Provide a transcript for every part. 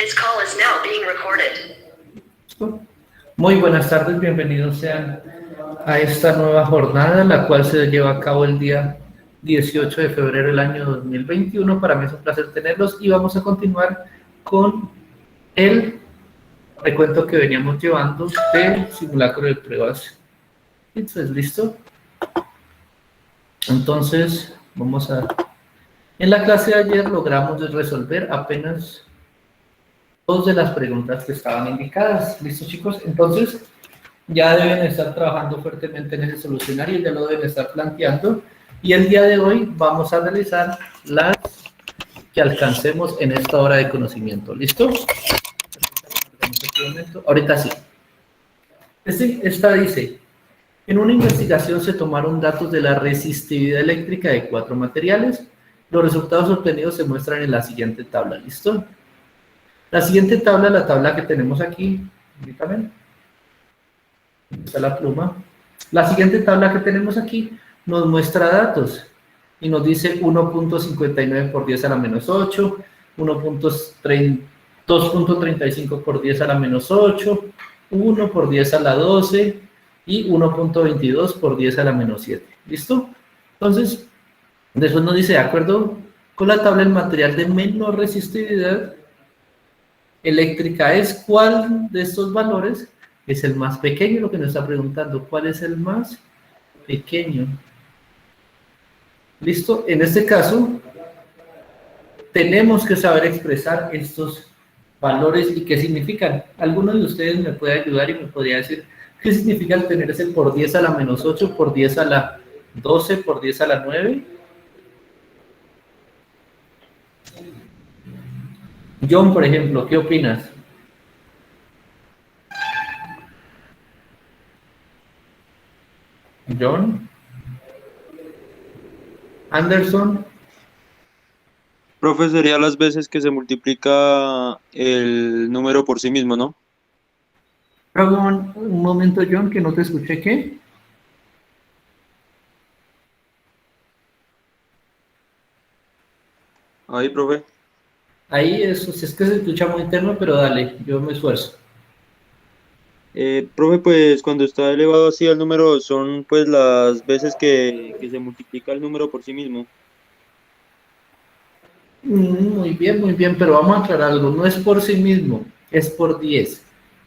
This call is now being recorded. Muy buenas tardes, bienvenidos sean a esta nueva jornada, la cual se lleva a cabo el día 18 de febrero del año 2021. Para mí es un placer tenerlos y vamos a continuar con el recuento que veníamos llevando del simulacro de pruebas. Entonces, ¿listo? Entonces, en la clase de ayer logramos resolver apenas dos de las preguntas que estaban indicadas. ¿Listo, chicos? Entonces, ya deben estar trabajando fuertemente en ese solucionario, ya lo deben estar planteando. Y el día de hoy vamos a realizar las que alcancemos en esta hora de conocimiento. ¿Listo? Ahorita sí. Esta dice, en una investigación se tomaron datos de la resistividad eléctrica de 4 materiales. Los resultados obtenidos se muestran en la siguiente tabla. ¿Listo? La siguiente tabla, la tabla que tenemos aquí, ahorita está la pluma. La siguiente tabla que tenemos aquí nos muestra datos y nos dice 1.59 por 10 a la menos 8, 2.35 por 10 a la menos 8, 1 por 10 a la 12 y 1.22 por 10 a la menos 7. ¿Listo? Entonces, después nos dice, de acuerdo con la tabla, el material de menor resistividad eléctrica es cuál de estos valores es el más pequeño. Lo que nos está preguntando, ¿cuál es el más pequeño? ¿Listo? En este caso, tenemos que saber expresar estos valores y qué significan. ¿Alguno de ustedes me puede ayudar y me podría decir qué significa el tener ese por 10 a la menos 8, por 10 a la 12, por 10 a la 9? John, por ejemplo, ¿qué opinas? John. Anderson. Profe, sería las veces que se multiplica el número por sí mismo, ¿no? Perdón, un momento, John, que no te escuché. ¿Qué? Ahí, profe. Ahí eso, si es que se escucha muy interno, pero dale, yo me esfuerzo. Profe, pues cuando está elevado así el número son pues las veces que se multiplica el número por sí mismo. Muy bien, pero vamos a aclarar algo, no es por sí mismo, es por 10.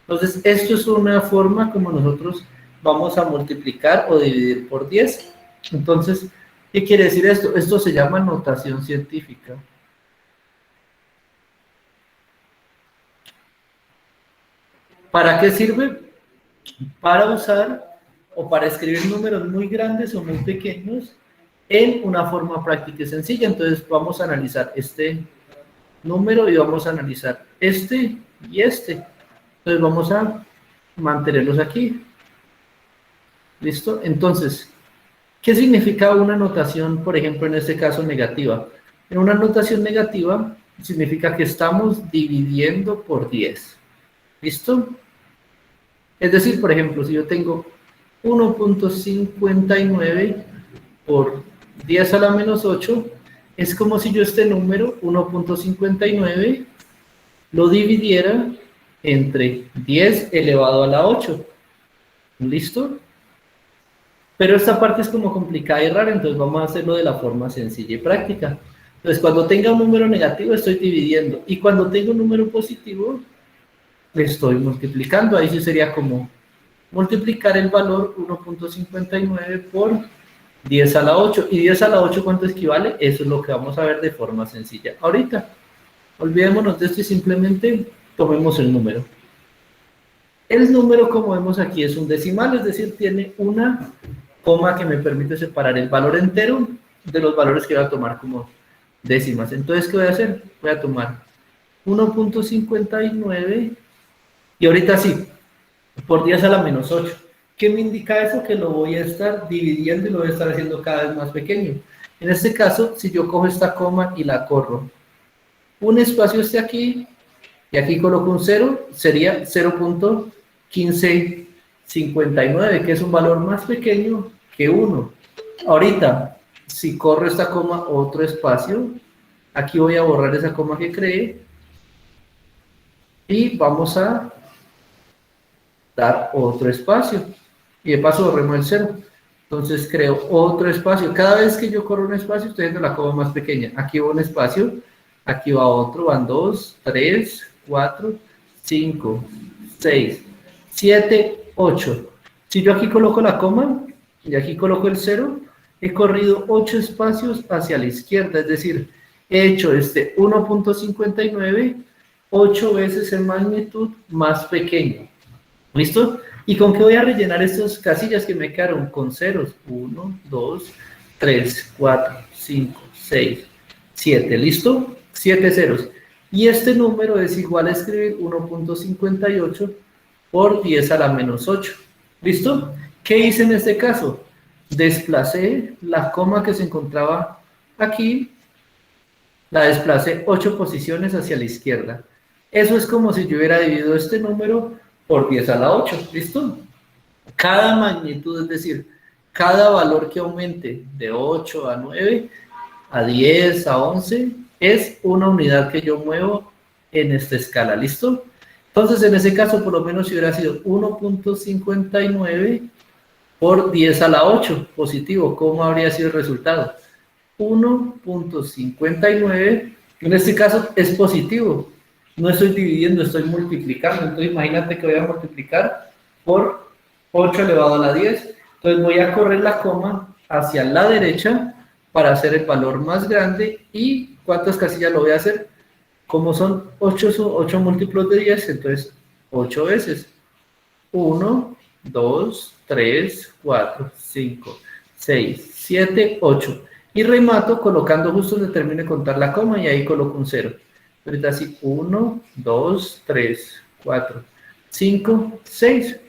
Entonces, esto es una forma como nosotros vamos a multiplicar o dividir por 10. Entonces, ¿qué quiere decir esto? Esto se llama notación científica. ¿Para qué sirve? Para usar o para escribir números muy grandes o muy pequeños en una forma práctica y sencilla. Entonces vamos a analizar este número y vamos a analizar este y este. Entonces vamos a mantenerlos aquí. ¿Listo? Entonces, ¿qué significa una notación, por ejemplo, en este caso negativa? En una notación negativa significa que estamos dividiendo por 10. ¿Listo? Es decir, por ejemplo, si yo tengo 1.59 por 10 a la menos 8, es como si yo este número, 1.59, lo dividiera entre 10 elevado a la 8. ¿Listo? Pero esta parte es como complicada y rara, entonces vamos a hacerlo de la forma sencilla y práctica. Entonces, cuando tenga un número negativo, estoy dividiendo. Y cuando tengo un número positivo, le estoy multiplicando. Ahí sí sería como multiplicar el valor 1.59 por 10 a la 8. ¿Y 10 a la 8 cuánto equivale? Eso es lo que vamos a ver de forma sencilla ahorita. Olvidémonos de esto y simplemente tomemos el número. El número, como vemos aquí, es un decimal, es decir, tiene una coma que me permite separar el valor entero de los valores que voy a tomar como décimas. Entonces, ¿qué voy a hacer? Voy a tomar 1.59 y ahorita sí, por 10 a la menos 8. ¿Qué me indica eso? Que lo voy a estar dividiendo y lo voy a estar haciendo cada vez más pequeño. En este caso, si yo cojo esta coma y la corro, un espacio esté aquí y aquí coloco un 0, sería 0.1559, que es un valor más pequeño que 1. Ahorita, si corro esta coma otro espacio, aquí voy a borrar esa coma que creé y vamos a dar otro espacio. Y de paso borremos el 0. Entonces creo otro espacio. Cada vez que yo corro un espacio, estoy haciendo la coma más pequeña. Aquí va un espacio, aquí va otro, van 2, 3, 4, 5, 6, 7, 8. Si yo aquí coloco la coma y aquí coloco el 0, he corrido 8 espacios hacia la izquierda, es decir, he hecho este 1.59, 8 veces en magnitud más pequeño. ¿Listo? ¿Y con qué voy a rellenar estas casillas que me quedaron? Con ceros. 1, 2, 3, 4, 5, 6, 7. ¿Listo? 7 ceros. Y este número es igual a escribir 1.58 por 10 a la menos 8. ¿Listo? ¿Qué hice en este caso? Desplacé la coma que se encontraba aquí, la desplacé 8 posiciones hacia la izquierda. Eso es como si yo hubiera dividido este número por 10 a la 8, ¿listo? Cada magnitud, es decir, cada valor que aumente de 8 a 9, a 10, a 11, es una unidad que yo muevo en esta escala, ¿listo? Entonces, en ese caso, por lo menos si hubiera sido 1.59 por 10 a la 8, positivo, ¿cómo habría sido el resultado? 1.59, en este caso es positivo, no estoy dividiendo, estoy multiplicando. Entonces imagínate que voy a multiplicar por 8 elevado a la 10. Entonces voy a correr la coma hacia la derecha para hacer el valor más grande. ¿Y cuántas casillas lo voy a hacer? Como son 8 múltiplos de 10, entonces 8 veces. 1, 2, 3, 4, 5, 6, 7, 8. Y remato colocando justo donde termine de contar la coma y ahí coloco un 0. Ahorita así, 1, 2, 3, 4, 5, 6.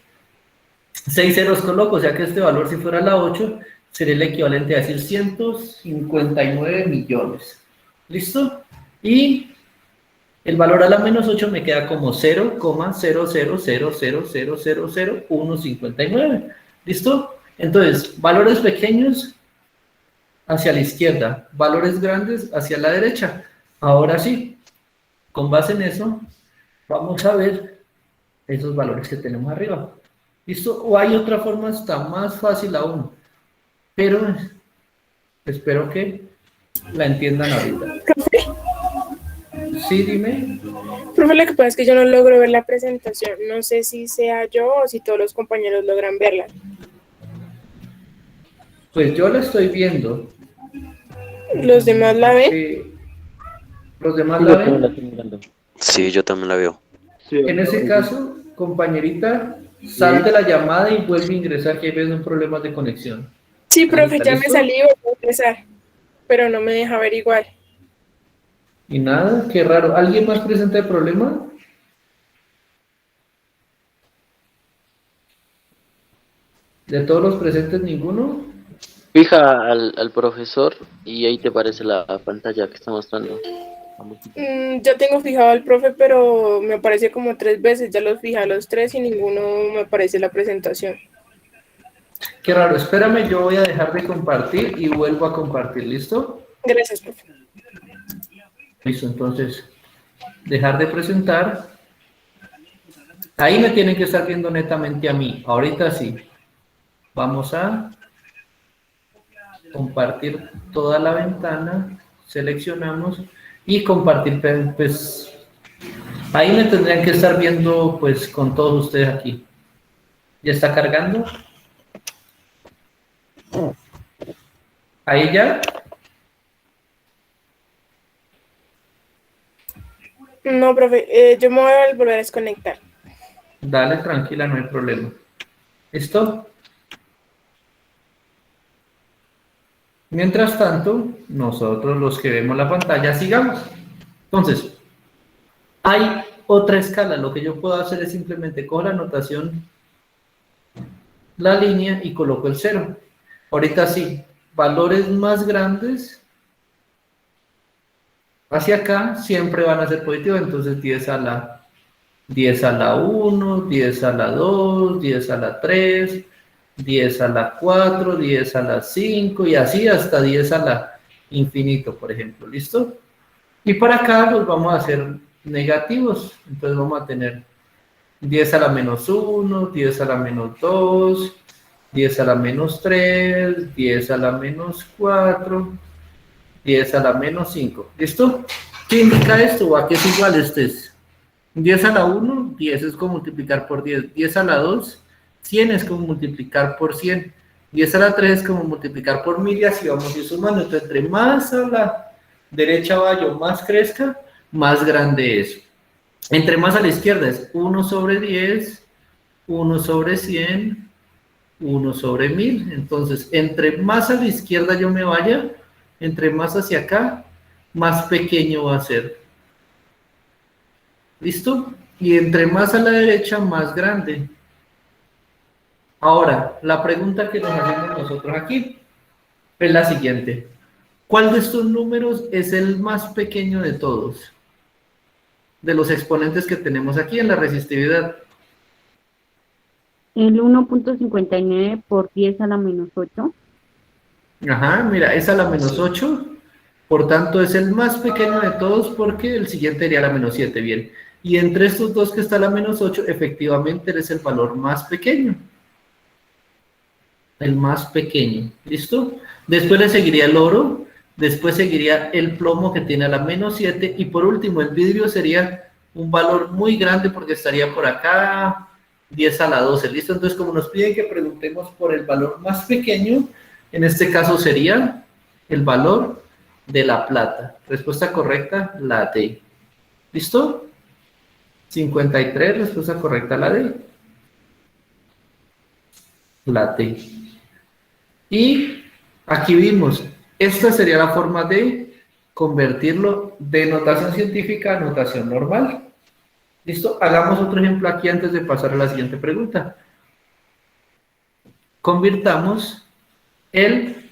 6 ceros coloco, o sea que este valor, si fuera la 8, sería el equivalente a decir 159 millones. ¿Listo? Y el valor a la menos 8 me queda como 0,000000159. ¿Listo? Entonces, valores pequeños hacia la izquierda, valores grandes hacia la derecha. Ahora sí. Con base en eso, vamos a ver esos valores que tenemos arriba. ¿Listo? O hay otra forma hasta más fácil aún, pero espero que la entiendan ahorita. Profe, Sí, dime. profe, lo que pasa es que yo no logro ver la presentación. No sé si sea yo o si todos los compañeros logran verla. Pues yo la estoy viendo. ¿Los demás la ven? Sí. ¿Los demás la ven? Sí, yo también la veo. En ese caso, compañerita, salte la llamada y vuelve a ingresar, que hay veces un problema de conexión. Sí, profe, ya me ¿Listo? salí, voy a empezar, pero no me deja ver igual. Y nada, qué raro. ¿Alguien más presenta el problema? ¿De todos los presentes ninguno? Fija al profesor y ahí te aparece la pantalla que está mostrando. Ya tengo fijado al profe, pero me aparece como 3 veces, ya los fijé a los 3 y ninguno me aparece la presentación. Qué raro, espérame, yo voy a dejar de compartir y vuelvo a compartir, ¿listo? Gracias, profe. Listo, entonces, dejar de presentar. Ahí me tienen que estar viendo netamente a mí, ahorita sí. Vamos a compartir toda la ventana, seleccionamos y compartir, pues, ahí me tendrían que estar viendo, pues, con todos ustedes aquí. ¿Ya está cargando? ¿Ahí ya? No, profe, yo me voy a volver a desconectar. Dale, tranquila, no hay problema. ¿Listo? Mientras tanto, nosotros los que vemos la pantalla, sigamos. Entonces, hay otra escala. Lo que yo puedo hacer es simplemente cojo la notación, la línea y coloco el 0. Ahorita sí, valores más grandes hacia acá siempre van a ser positivos. Entonces 10 a la 1, 10 a la 2, 10 a la 3, 10 a la 4, 10 a la 5 y así hasta 10 a la infinito, por ejemplo. ¿Listo? Y para acá pues vamos a hacer negativos. Entonces vamos a tener 10 a la menos 1, 10 a la menos 2, 10 a la menos 3, 10 a la menos 4, 10 a la menos 5. ¿Listo? ¿Qué indica esto? ¿O a qué es igual este? 10 a la 1, 10 es como multiplicar por 10. 10 a la 2, 100 es como multiplicar por 100. 10 a la 3 es como multiplicar por 1000 y así vamos a ir sumando. Entonces, entre más a la derecha vaya o más crezca, más grande es. Entre más a la izquierda es 1 sobre 10, 1 sobre 100, 1 sobre 1000. Entonces, entre más a la izquierda yo me vaya, entre más hacia acá, más pequeño va a ser. ¿Listo? Y entre más a la derecha, más grande. Ahora, la pregunta que nos hacemos nosotros aquí es la siguiente. ¿Cuál de estos números es el más pequeño de todos? De los exponentes que tenemos aquí en la resistividad. El 1.59 por 10 a la menos 8. Ajá, mira, es a la menos 8. Por tanto, es el más pequeño de todos porque el siguiente sería la menos 7. Bien. Y entre estos dos que está la menos 8, efectivamente es el valor más pequeño. El más pequeño. ¿Listo? Después le seguiría el oro. Después seguiría el plomo que tiene a la menos 7. Y por último, el vidrio sería un valor muy grande porque estaría por acá 10 a la 12. ¿Listo? Entonces, como nos piden que preguntemos por el valor más pequeño, en este caso sería el valor de la plata. Respuesta correcta, la D. ¿Listo? 53, respuesta correcta, la D. La D. Y aquí vimos, esta sería la forma de convertirlo de notación científica a notación normal. ¿Listo? Hagamos otro ejemplo aquí antes de pasar a la siguiente pregunta. Convirtamos el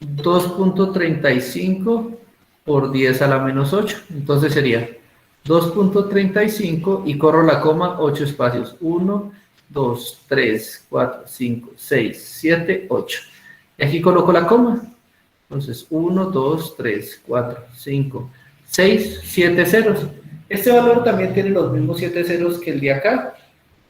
2.35 por 10 a la menos 8. Entonces sería 2.35 y corro la coma 8 espacios. 1, 2, 3, 4, 5, 6, 7, 8. Y aquí coloco la coma. Entonces 1, 2, 3, 4, 5, 6, 7 ceros. Este valor también tiene los mismos 7 ceros que el de acá,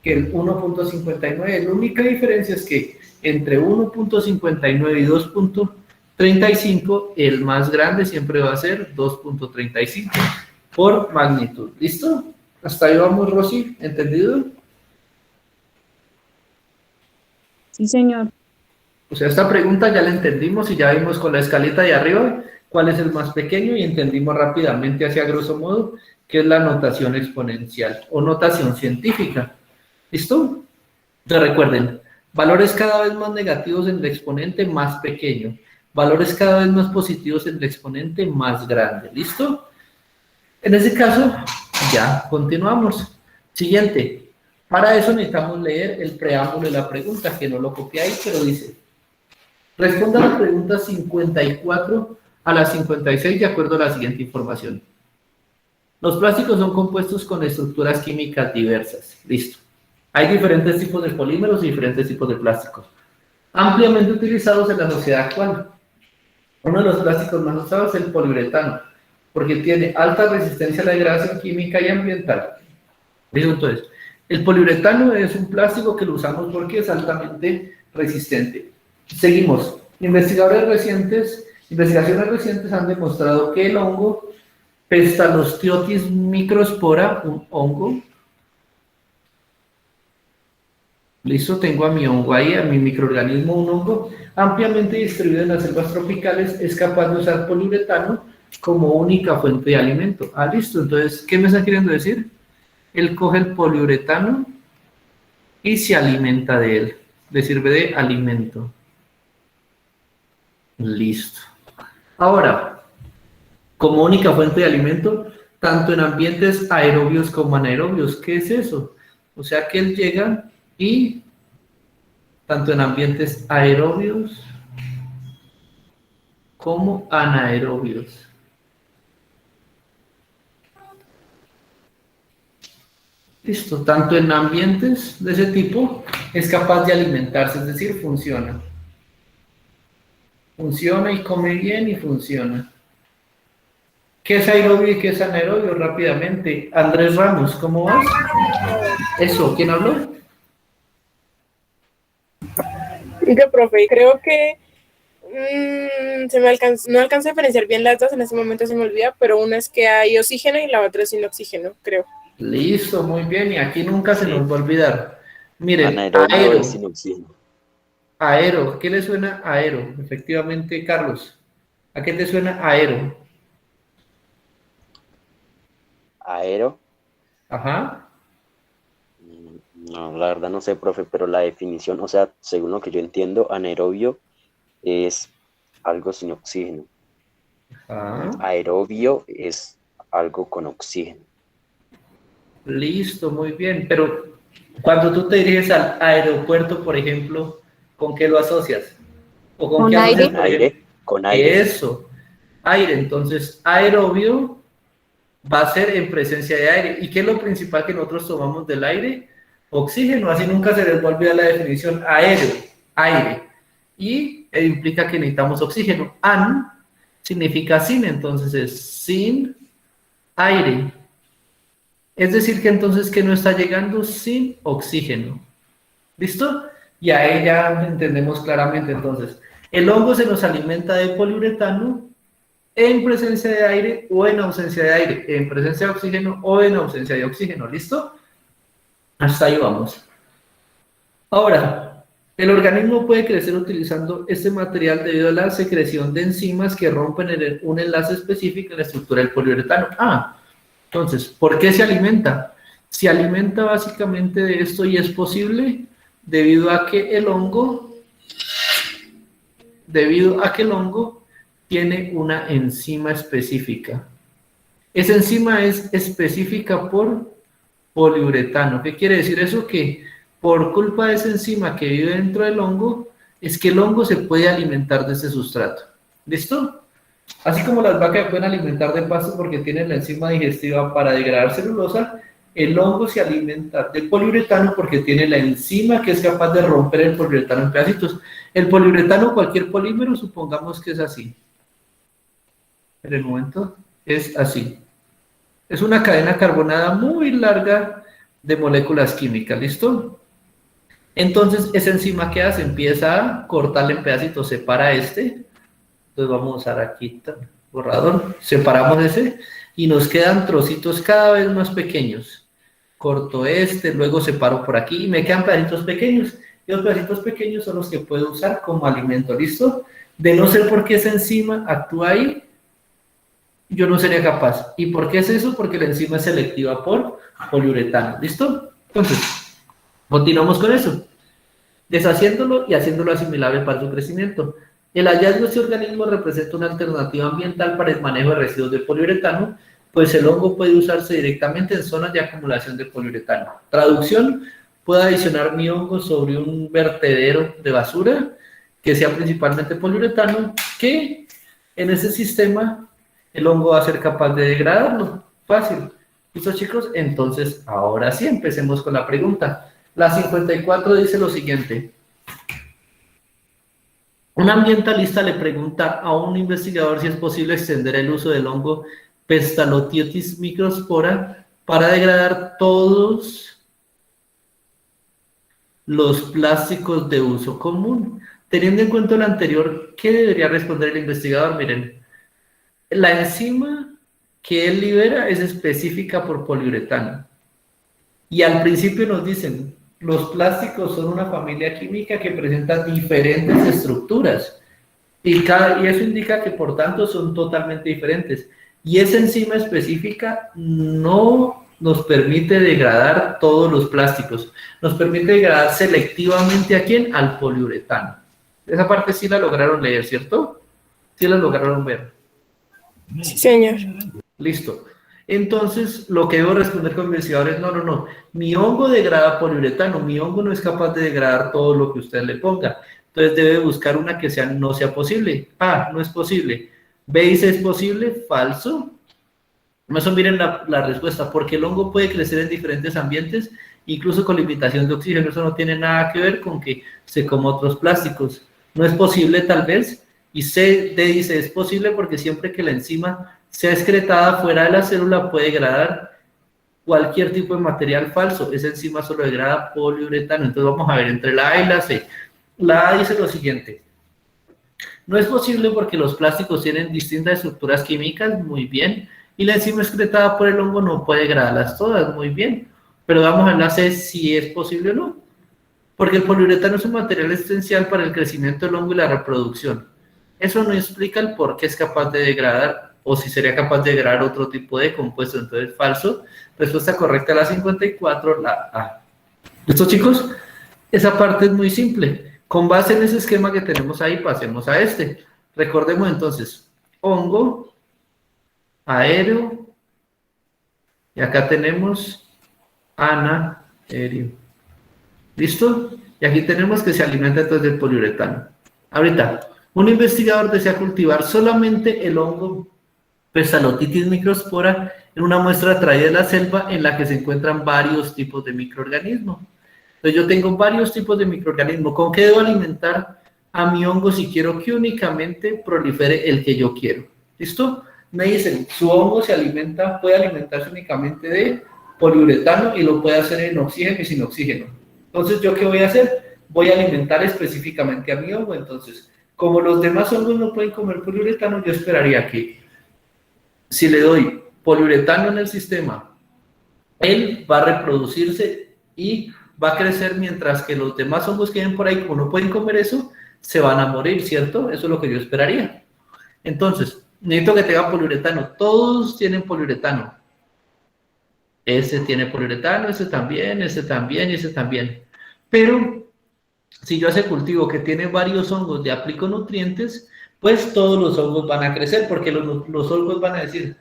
que el 1.59. La única diferencia es que entre 1.59 y 2.35, el más grande siempre va a ser 2.35 por magnitud. ¿Listo? Hasta ahí vamos, Rosy. ¿Entendido? Sí, señor. O sea, esta pregunta ya la entendimos y ya vimos con la escalita de arriba cuál es el más pequeño y entendimos rápidamente, hacia grosso modo, qué es la notación exponencial o notación científica. ¿Listo? Entonces recuerden, valores cada vez más negativos en el exponente más pequeño, valores cada vez más positivos en el exponente más grande. ¿Listo? En ese caso, ya continuamos. Siguiente. Para eso necesitamos leer el preámbulo de la pregunta, que no lo copié ahí, pero dice: responda a la pregunta 54 a la 56 de acuerdo a la siguiente información. Los plásticos son compuestos con estructuras químicas diversas. Listo. Hay diferentes tipos de polímeros y diferentes tipos de plásticos, ampliamente utilizados en la sociedad actual. Uno de los plásticos más usados es el poliuretano, porque tiene alta resistencia a la degradación química y ambiental. ¿Listo? Entonces, el poliuretano es un plástico que lo usamos porque es altamente resistente. Seguimos. Investigaciones recientes han demostrado que el hongo Pestalostotis microspora, un hongo. Listo, tengo a mi hongo ahí, a mi microorganismo, un hongo ampliamente distribuido en las selvas tropicales, es capaz de usar poliuretano como única fuente de alimento. Ah, listo, entonces, ¿qué me está queriendo decir? Él coge el poliuretano y se alimenta de él, le sirve de alimento. Listo. Ahora, como única fuente de alimento, tanto en ambientes aerobios como anaerobios. ¿Qué es eso? O sea que él llega y tanto en ambientes aerobios como anaerobios. Listo, tanto en ambientes de ese tipo es capaz de alimentarse, es decir, funciona. Funciona y come bien y funciona. ¿Qué es aerobio y qué es anaerobio? Rápidamente. Andrés Ramos, ¿cómo vas? Eso, ¿quién habló? Yo, profe, creo que no alcanzo a diferenciar bien las dos, en este momento se me olvida, pero una es que hay oxígeno y la otra es sin oxígeno, creo. Listo, muy bien, y aquí nunca se nos va a olvidar. Miren, Anaerobio aero, es sin oxígeno. aero, ¿qué le suena aero? Efectivamente, Carlos, ¿a qué te suena aero? Aero. Ajá, No, la verdad no sé, profe, pero la definición, o sea, según lo que yo entiendo, anaerobio es algo sin oxígeno. ajá, Aerobio es algo con oxígeno. listo, muy bien, pero cuando tú te diriges al aeropuerto, por ejemplo, ¿con qué lo asocias? ¿O con Con qué asocias, aire. Con por ejemplo? aire, con aire. Eso, aire, entonces aerobio va a ser en presencia de aire. ¿Y qué es lo principal que nosotros tomamos del aire? Oxígeno, así nunca se les va a olvidar la definición aéreo, aire. Y implica que necesitamos oxígeno. An significa sin, entonces es sin aire. Es decir, que entonces que no está llegando sin oxígeno. ¿Listo? Y ahí ya entendemos claramente entonces. El hongo se nos alimenta de poliuretano en presencia de aire o en ausencia de aire, en presencia de oxígeno o en ausencia de oxígeno. ¿Listo? Hasta ahí vamos. Ahora, el organismo puede crecer utilizando este material debido a la secreción de enzimas que rompen un enlace específico en la estructura del poliuretano. Entonces, ¿por qué se alimenta? Se alimenta básicamente de esto y es posible debido a que el hongo tiene una enzima específica. Esa enzima es específica por poliuretano. ¿Qué quiere decir eso? Que por culpa de esa enzima que vive dentro del hongo, es que el hongo se puede alimentar de ese sustrato. ¿Listo? Así como las vacas se pueden alimentar de pasto porque tienen la enzima digestiva para degradar celulosa, el hongo se alimenta de poliuretano porque tiene la enzima que es capaz de romper el poliuretano en pedacitos. El poliuretano, cualquier polímero, supongamos que es así. En el momento es así. Es una cadena carbonada muy larga de moléculas químicas, ¿listo? Entonces, esa enzima que hace, empieza a cortarle en pedacitos, separa este. Entonces vamos a usar aquí borrador, separamos ese y nos quedan trocitos cada vez más pequeños. Corto este, luego separo por aquí y me quedan pedacitos pequeños. Y los pedacitos pequeños son los que puedo usar como alimento, ¿listo? De no ser porque esa enzima actúa ahí, yo no sería capaz. ¿Y por qué es eso? Porque la enzima es selectiva por poliuretano, ¿listo? Entonces, continuamos con eso. Deshaciéndolo y haciéndolo asimilable para su crecimiento. El hallazgo de este organismo representa una alternativa ambiental para el manejo de residuos de poliuretano, pues el hongo puede usarse directamente en zonas de acumulación de poliuretano. Traducción: puedo adicionar mi hongo sobre un vertedero de basura que sea principalmente poliuretano, que en ese sistema el hongo va a ser capaz de degradarlo. Fácil. ¿Listo, chicos? Entonces, ahora sí, empecemos con la pregunta. La 54 dice lo siguiente. Un ambientalista le pregunta a un investigador si es posible extender el uso del hongo Pestalotitis microspora para degradar todos los plásticos de uso común. Teniendo en cuenta lo anterior, ¿qué debería responder el investigador? Miren, la enzima que él libera es específica por poliuretano. Y al principio nos dicen, los plásticos son una familia química que presenta diferentes estructuras. Y eso indica que, por tanto, son totalmente diferentes. Y esa enzima específica no nos permite degradar todos los plásticos. Nos permite degradar selectivamente ¿a quién? Al poliuretano. Esa parte sí la lograron leer, ¿cierto? Sí la lograron ver. Sí, señor. Listo. Entonces, lo que debo responder con investigadores es, no. Mi hongo degrada poliuretano. Mi hongo no es capaz de degradar todo lo que usted le ponga. Entonces, debe buscar una que no sea posible. A, no es posible. B dice, ¿es posible? Falso. Eso miren la respuesta, porque el hongo puede crecer en diferentes ambientes, incluso con limitación de oxígeno. Eso no tiene nada que ver con que se coma otros plásticos. No es posible, tal vez. Y D dice, es posible porque siempre que la enzima sea excretada fuera de la célula, puede degradar cualquier tipo de material falso. Esa enzima solo degrada poliuretano. Entonces vamos a ver entre la A y la C. La A dice lo siguiente: no es posible porque los plásticos tienen distintas estructuras químicas, muy bien, y la enzima excretada por el hongo no puede degradarlas todas, muy bien, pero vamos a la C si es posible o no, porque el poliuretano es un material esencial para el crecimiento del hongo y la reproducción. Eso no explica el por qué es capaz de degradar, o si sería capaz de degradar otro tipo de compuesto. Entonces, falso. Respuesta correcta, la 54, la A. ¿Listo, chicos? Esa parte es muy simple. Con base en ese esquema que tenemos ahí, pasemos a este. Recordemos entonces, hongo, aéreo, y acá tenemos anaéreo. ¿Listo? Y aquí tenemos que se alimenta entonces del poliuretano. Ahorita, un investigador desea cultivar solamente el hongo Pestalotitis microspora en una muestra traída de la selva en la que se encuentran varios tipos de microorganismos. Entonces yo tengo varios tipos de microorganismos. ¿Con qué debo alimentar a mi hongo si quiero que únicamente prolifere el que yo quiero? ¿Listo? Me dicen, su hongo puede alimentarse únicamente de poliuretano y lo puede hacer en oxígeno y sin oxígeno. Entonces, ¿yo qué voy a hacer? Voy a alimentar específicamente a mi hongo. Entonces, como los demás hongos no pueden comer poliuretano, yo esperaría que si le doy poliuretano en el sistema, él va a reproducirse y va a crecer, mientras que los demás hongos que vienen por ahí, como no pueden comer eso, se van a morir, ¿cierto? Eso es lo que yo esperaría. Entonces, necesito que tenga poliuretano. Todos tienen poliuretano. Ese tiene poliuretano, ese también, ese también y ese también. Pero, si yo hace cultivo que tiene varios hongos y aplico nutrientes, pues todos los hongos van a crecer, porque los hongos van a decir,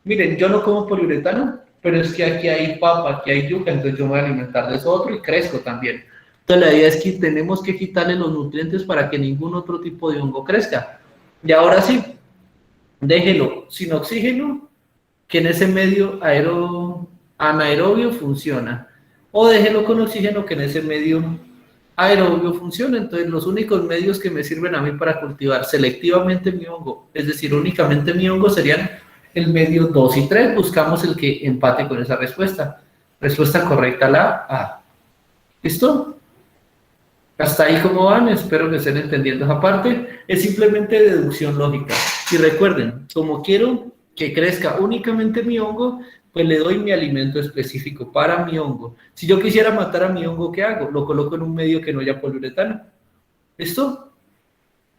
miren, yo no como poliuretano, pero es que aquí hay papa, aquí hay yuca, entonces yo me voy a alimentar de eso otro y crezco también. Entonces la idea es que tenemos que quitarle los nutrientes para que ningún otro tipo de hongo crezca. Y ahora sí, déjelo sin oxígeno, que en ese medio anaerobio funciona, o déjelo con oxígeno, que en ese medio aerobio funciona. Entonces los únicos medios que me sirven a mí para cultivar selectivamente mi hongo, es decir, únicamente mi hongo, serían el medio 2 y 3. Buscamos el que empate con esa respuesta. Respuesta correcta, la A. ¿Listo? Hasta ahí, ¿cómo van? Espero que estén entendiendo esa parte. Es simplemente deducción lógica. Y recuerden, como quiero que crezca únicamente mi hongo, pues le doy mi alimento específico para mi hongo. Si yo quisiera matar a mi hongo, ¿qué hago? Lo coloco en un medio que no haya poliuretano. ¿Listo?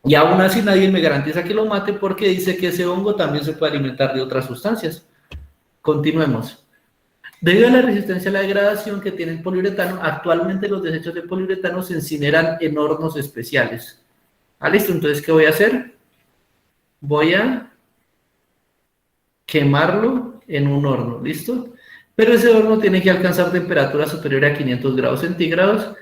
Y aún así nadie me garantiza que lo mate, porque dice que ese hongo también se puede alimentar de otras sustancias. Continuemos. Debido a la resistencia a la degradación que tiene el poliuretano, actualmente los desechos de poliuretano se incineran en hornos especiales. ¿Listo? Entonces, ¿qué voy a hacer? Voy a quemarlo en un horno, ¿listo? Pero ese horno tiene que alcanzar temperatura superior a 500 grados centígrados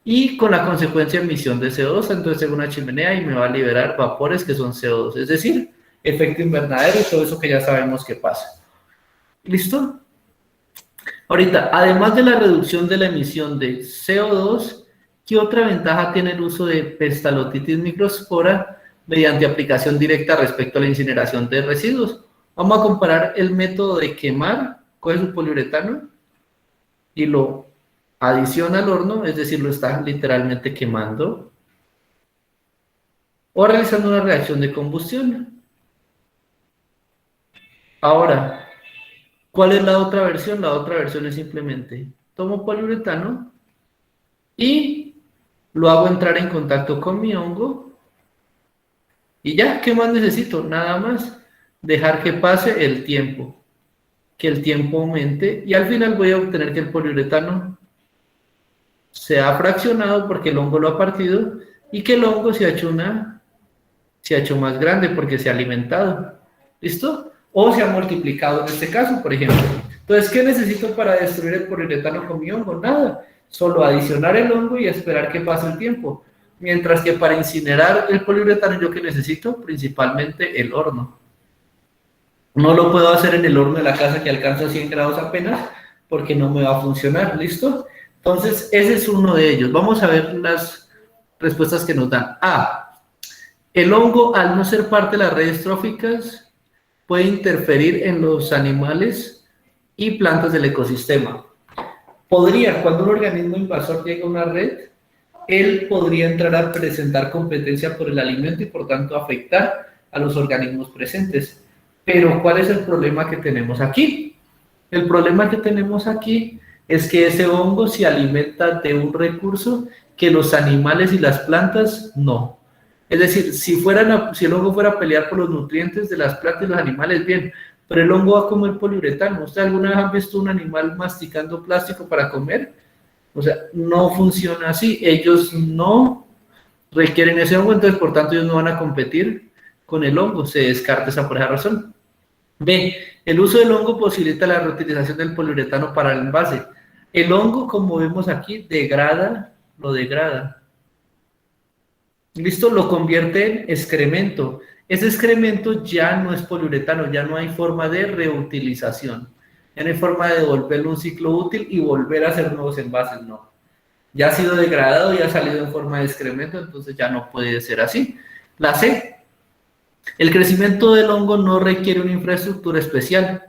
y con la consecuencia emisión de CO2. Entonces tengo una chimenea y me va a liberar vapores que son CO2, es decir, efecto invernadero y todo eso que ya sabemos que pasa. ¿Listo? Ahorita, además de la reducción de la emisión de CO2, ¿qué otra ventaja tiene el uso de Pestalotitis microspora mediante aplicación directa respecto a la incineración de residuos? Vamos a comparar el método de quemar, coge su poliuretano y lo adiciona al horno, es decir, lo está literalmente quemando, o realizando una reacción de combustión. Ahora, ¿cuál es la otra versión? La otra versión es simplemente, tomo poliuretano y lo hago entrar en contacto con mi hongo y ya, ¿qué más necesito? Nada más. Dejar que pase el tiempo, que el tiempo aumente, y al final voy a obtener que el poliuretano se ha fraccionado porque el hongo lo ha partido y que el hongo se ha hecho más grande porque se ha alimentado. ¿Listo? O se ha multiplicado en este caso, por ejemplo. Entonces, ¿qué necesito para destruir el poliuretano con mi hongo? Nada, solo adicionar el hongo y esperar que pase el tiempo. Mientras que para incinerar el poliuretano, ¿yo qué necesito? Principalmente el horno. No lo puedo hacer en el horno de la casa que alcanza 100 grados apenas, porque no me va a funcionar, ¿listo? Entonces, ese es uno de ellos. Vamos a ver las respuestas que nos dan. A. El hongo, al no ser parte de las redes tróficas, puede interferir en los animales y plantas del ecosistema. Podría, cuando un organismo invasor llega a una red, él podría entrar a presentar competencia por el alimento y por tanto afectar a los organismos presentes. Pero ¿cuál es el problema que tenemos aquí? El problema que tenemos aquí es que ese hongo se alimenta de un recurso que los animales y las plantas no. Es decir, si el hongo fuera a pelear por los nutrientes de las plantas y los animales, bien, pero el hongo va a comer poliuretano. ¿Usted alguna vez ha visto un animal masticando plástico para comer? O sea, no funciona así. Ellos no requieren ese hongo, entonces por tanto ellos no van a competir con el hongo. Se descarta esa por esa razón. B. El uso del hongo posibilita la reutilización del poliuretano para el envase. El hongo, como vemos aquí, lo degrada. ¿Listo? Lo convierte en excremento. Ese excremento ya no es poliuretano, ya no hay forma de reutilización. Ya no hay forma de devolverle un ciclo útil y volver a hacer nuevos envases, no. Ya ha sido degradado, ya ha salido en forma de excremento, entonces ya no puede ser así. La C. El crecimiento del hongo no requiere una infraestructura especial.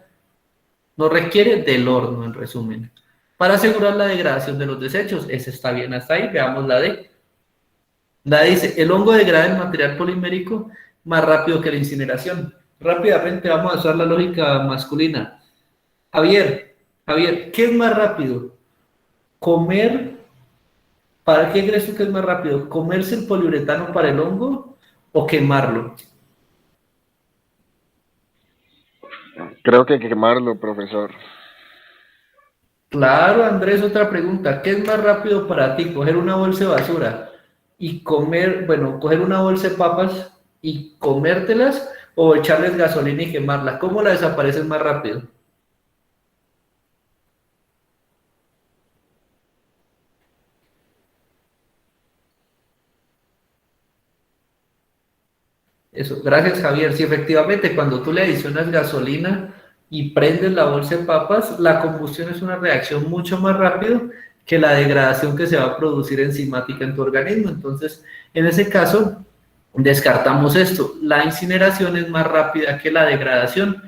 No requiere del horno, en resumen. Para asegurar la degradación de los desechos. Ese está bien hasta ahí, veamos la D. La D dice, el hongo degrada el material polimérico más rápido que la incineración. Rápidamente vamos a usar la lógica masculina. Javier, ¿qué es más rápido? ¿Para qué crees tú que es más rápido? ¿Comerse el poliuretano para el hongo o quemarlo? Creo que quemarlo, profesor. Claro, Andrés, otra pregunta. ¿Qué es más rápido para ti? ¿Coger una bolsa de basura y coger una bolsa de papas y comértelas o echarles gasolina y quemarla? ¿Cómo la desapareces más rápido? Eso, gracias Javier. Sí, efectivamente, cuando tú le adicionas gasolina y prendes la bolsa de papas, la combustión es una reacción mucho más rápido que la degradación que se va a producir enzimática en tu organismo. Entonces, en ese caso, descartamos esto. La incineración es más rápida que la degradación.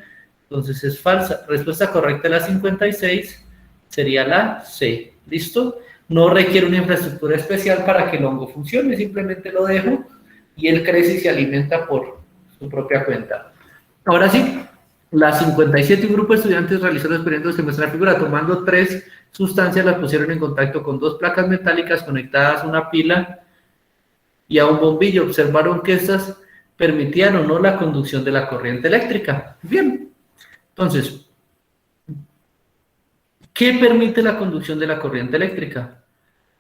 Entonces, es falsa. Respuesta correcta de la 56 sería la C. ¿Listo? No requiere una infraestructura especial para que el hongo funcione. Simplemente lo dejo y él crece y se alimenta por su propia cuenta. Ahora sí, la 57, un grupo de estudiantes realizó los experimentos que muestran la figura. Tomando 3 sustancias, las pusieron en contacto con 2 placas metálicas conectadas a una pila y a un bombillo. Observaron que estas permitían o no la conducción de la corriente eléctrica. Bien, entonces, ¿qué permite la conducción de la corriente eléctrica?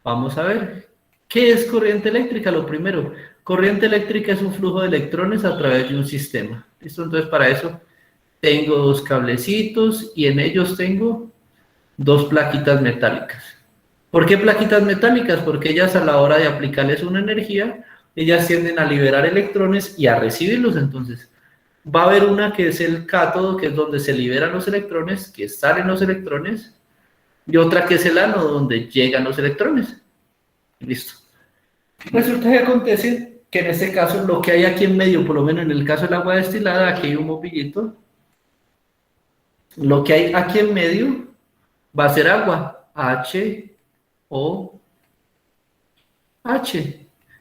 Vamos a ver. ¿Qué es corriente eléctrica? Lo primero, corriente eléctrica es un flujo de electrones a través de un sistema. ¿Listo? Entonces, para eso tengo 2 cablecitos y en ellos tengo 2 plaquitas metálicas. ¿Por qué plaquitas metálicas? Porque ellas a la hora de aplicarles una energía, ellas tienden a liberar electrones y a recibirlos. Entonces, va a haber una que es el cátodo, que es donde se liberan los electrones, que salen los electrones, y otra que es el ánodo, donde llegan los electrones. Listo. Resulta que acontece que en este caso lo que hay aquí en medio, por lo menos en el caso del agua destilada, aquí hay un bombillito, lo que hay aquí en medio va a ser agua, HOH.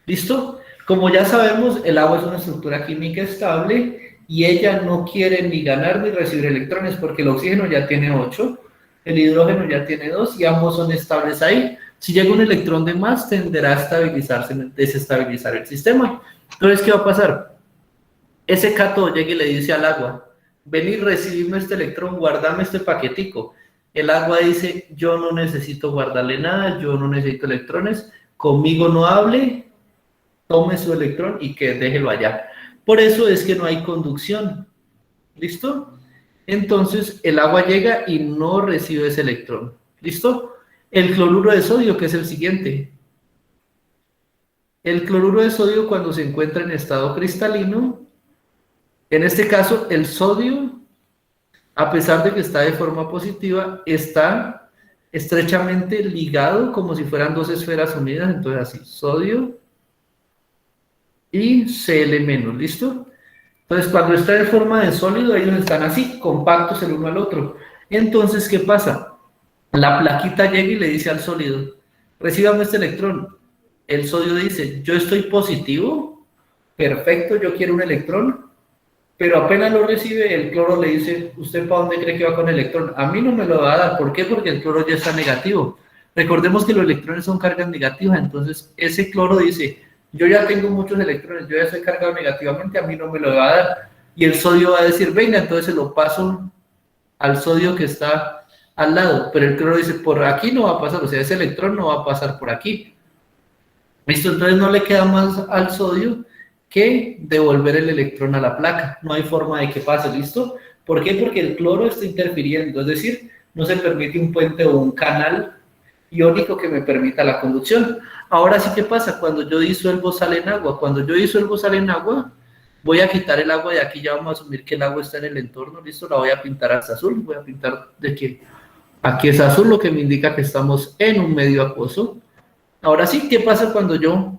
¿Listo? Como ya sabemos, el agua es una estructura química estable y ella no quiere ni ganar ni recibir electrones porque el oxígeno ya tiene 8, el hidrógeno ya tiene 2 y ambos son estables ahí. Si llega un electrón de más, tenderá a desestabilizar el sistema. Entonces, ¿qué va a pasar? Ese cátodo llega y le dice al agua, ven y recibime este electrón, guardame este paquetico. El agua dice, yo no necesito guardarle nada, yo no necesito electrones, conmigo no hable, tome su electrón y que déjelo allá. Por eso es que no hay conducción. ¿Listo? Entonces, el agua llega y no recibe ese electrón. ¿Listo? El cloruro de sodio, que es el siguiente. El cloruro de sodio, cuando se encuentra en estado cristalino, en este caso, el sodio, a pesar de que está de forma positiva, está estrechamente ligado, como si fueran 2 esferas unidas. Entonces, así, sodio y Cl-, ¿listo? Entonces, cuando está en forma de sólido, ellos están así, compactos el uno al otro. Entonces, ¿qué pasa? La plaquita llega y le dice al sólido, recíbame este electrón. El sólido dice, yo estoy positivo, perfecto, yo quiero un electrón, pero apenas lo recibe, el cloro le dice, ¿usted para dónde cree que va con el electrón? A mí no me lo va a dar. ¿Por qué? Porque el cloro ya está negativo. Recordemos que los electrones son cargas negativas, entonces ese cloro dice, yo ya tengo muchos electrones, yo ya estoy cargado negativamente, a mí no me lo va a dar. Y el sodio va a decir, venga, entonces se lo paso al sodio que está al lado, pero el cloro dice, por aquí no va a pasar, o sea, ese electrón no va a pasar por aquí. ¿Listo? Entonces no le queda más al sodio que devolver el electrón a la placa. No hay forma de que pase, ¿listo? ¿Por qué? Porque el cloro está interfiriendo, es decir, no se permite un puente o un canal iónico que me permita la conducción. Ahora sí, ¿qué pasa? Cuando yo disuelvo sal en agua, voy a quitar el agua de aquí, ya vamos a asumir que el agua está en el entorno, ¿listo? La voy a pintar hasta azul, voy a pintar de que aquí es azul, lo que me indica que estamos en un medio acuoso. Ahora sí, ¿qué pasa cuando yo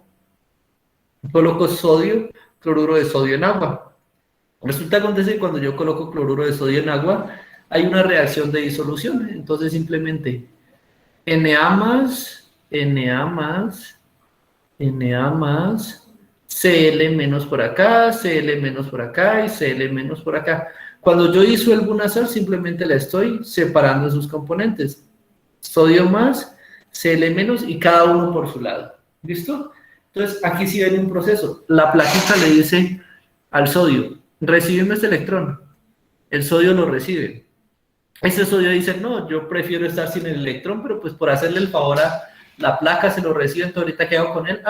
coloco sodio, cloruro de sodio en agua? Resulta que cuando yo coloco cloruro de sodio en agua, hay una reacción de disolución. Entonces simplemente Na+, Cl- por acá, Cl- por acá y Cl- por acá. Cuando yo disuelvo una sal, simplemente la estoy separando en sus componentes. Sodio más, Cl- y cada uno por su lado. ¿Listo? Entonces, aquí sí ven un proceso. La plaquita le dice al sodio, recíbeme este electrón. El sodio lo recibe. Ese sodio dice, no, yo prefiero estar sin el electrón, pero pues por hacerle el favor a la placa se lo recibe, entonces ahorita ¿qué hago con él?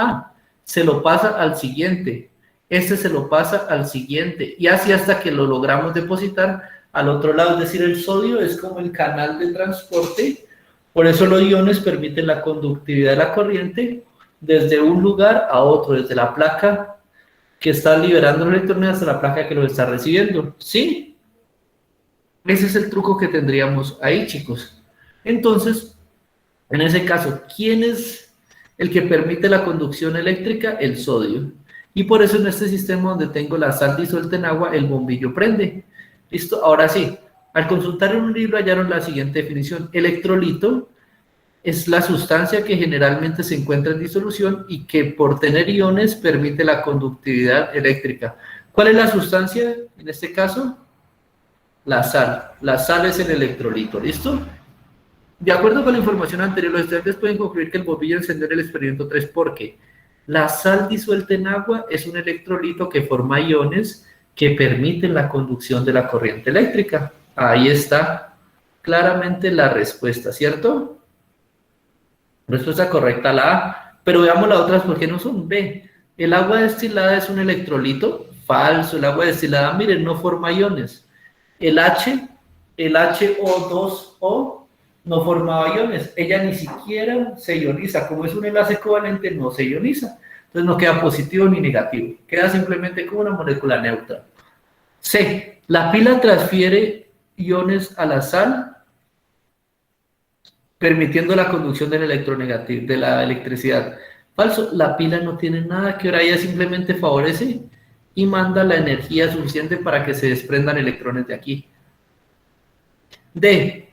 Se lo pasa al siguiente. Este se lo pasa al siguiente. Y así hasta que lo logramos depositar al otro lado. Es decir, el sodio es como el canal de transporte. Por eso los iones permiten la conductividad de la corriente desde un lugar a otro, desde la placa que está liberando los electrones hasta la placa que los está recibiendo. ¿Sí? Ese es el truco que tendríamos ahí, chicos. Entonces, en ese caso, ¿quién es el que permite la conducción eléctrica? El sodio. Y por eso en este sistema donde tengo la sal disuelta en agua, el bombillo prende. ¿Listo? Ahora sí, al consultar en un libro hallaron la siguiente definición. Electrolito es la sustancia que generalmente se encuentra en disolución y que por tener iones permite la conductividad eléctrica. ¿Cuál es la sustancia en este caso? La sal. La sal es el electrolito, ¿listo? De acuerdo con la información anterior, los estudiantes pueden concluir que el bombillo encendió en el experimento 3 porque la sal disuelta en agua es un electrolito que forma iones que permiten la conducción de la corriente eléctrica. Ahí está claramente la respuesta, ¿cierto? Respuesta correcta la A. Pero veamos las otras porque no son B. El agua destilada es un electrolito. Falso. El agua destilada, miren, no forma iones. El HO2O no formaba iones. Ella ni siquiera se ioniza. Como es un enlace covalente, no se ioniza. Entonces no queda positivo ni negativo. Queda simplemente como una molécula neutra. C. La pila transfiere iones a la sal, permitiendo la conducción del electronegativo, de la electricidad. Falso. La pila no tiene nada que ver. Ella simplemente favorece y manda la energía suficiente para que se desprendan electrones de aquí. D.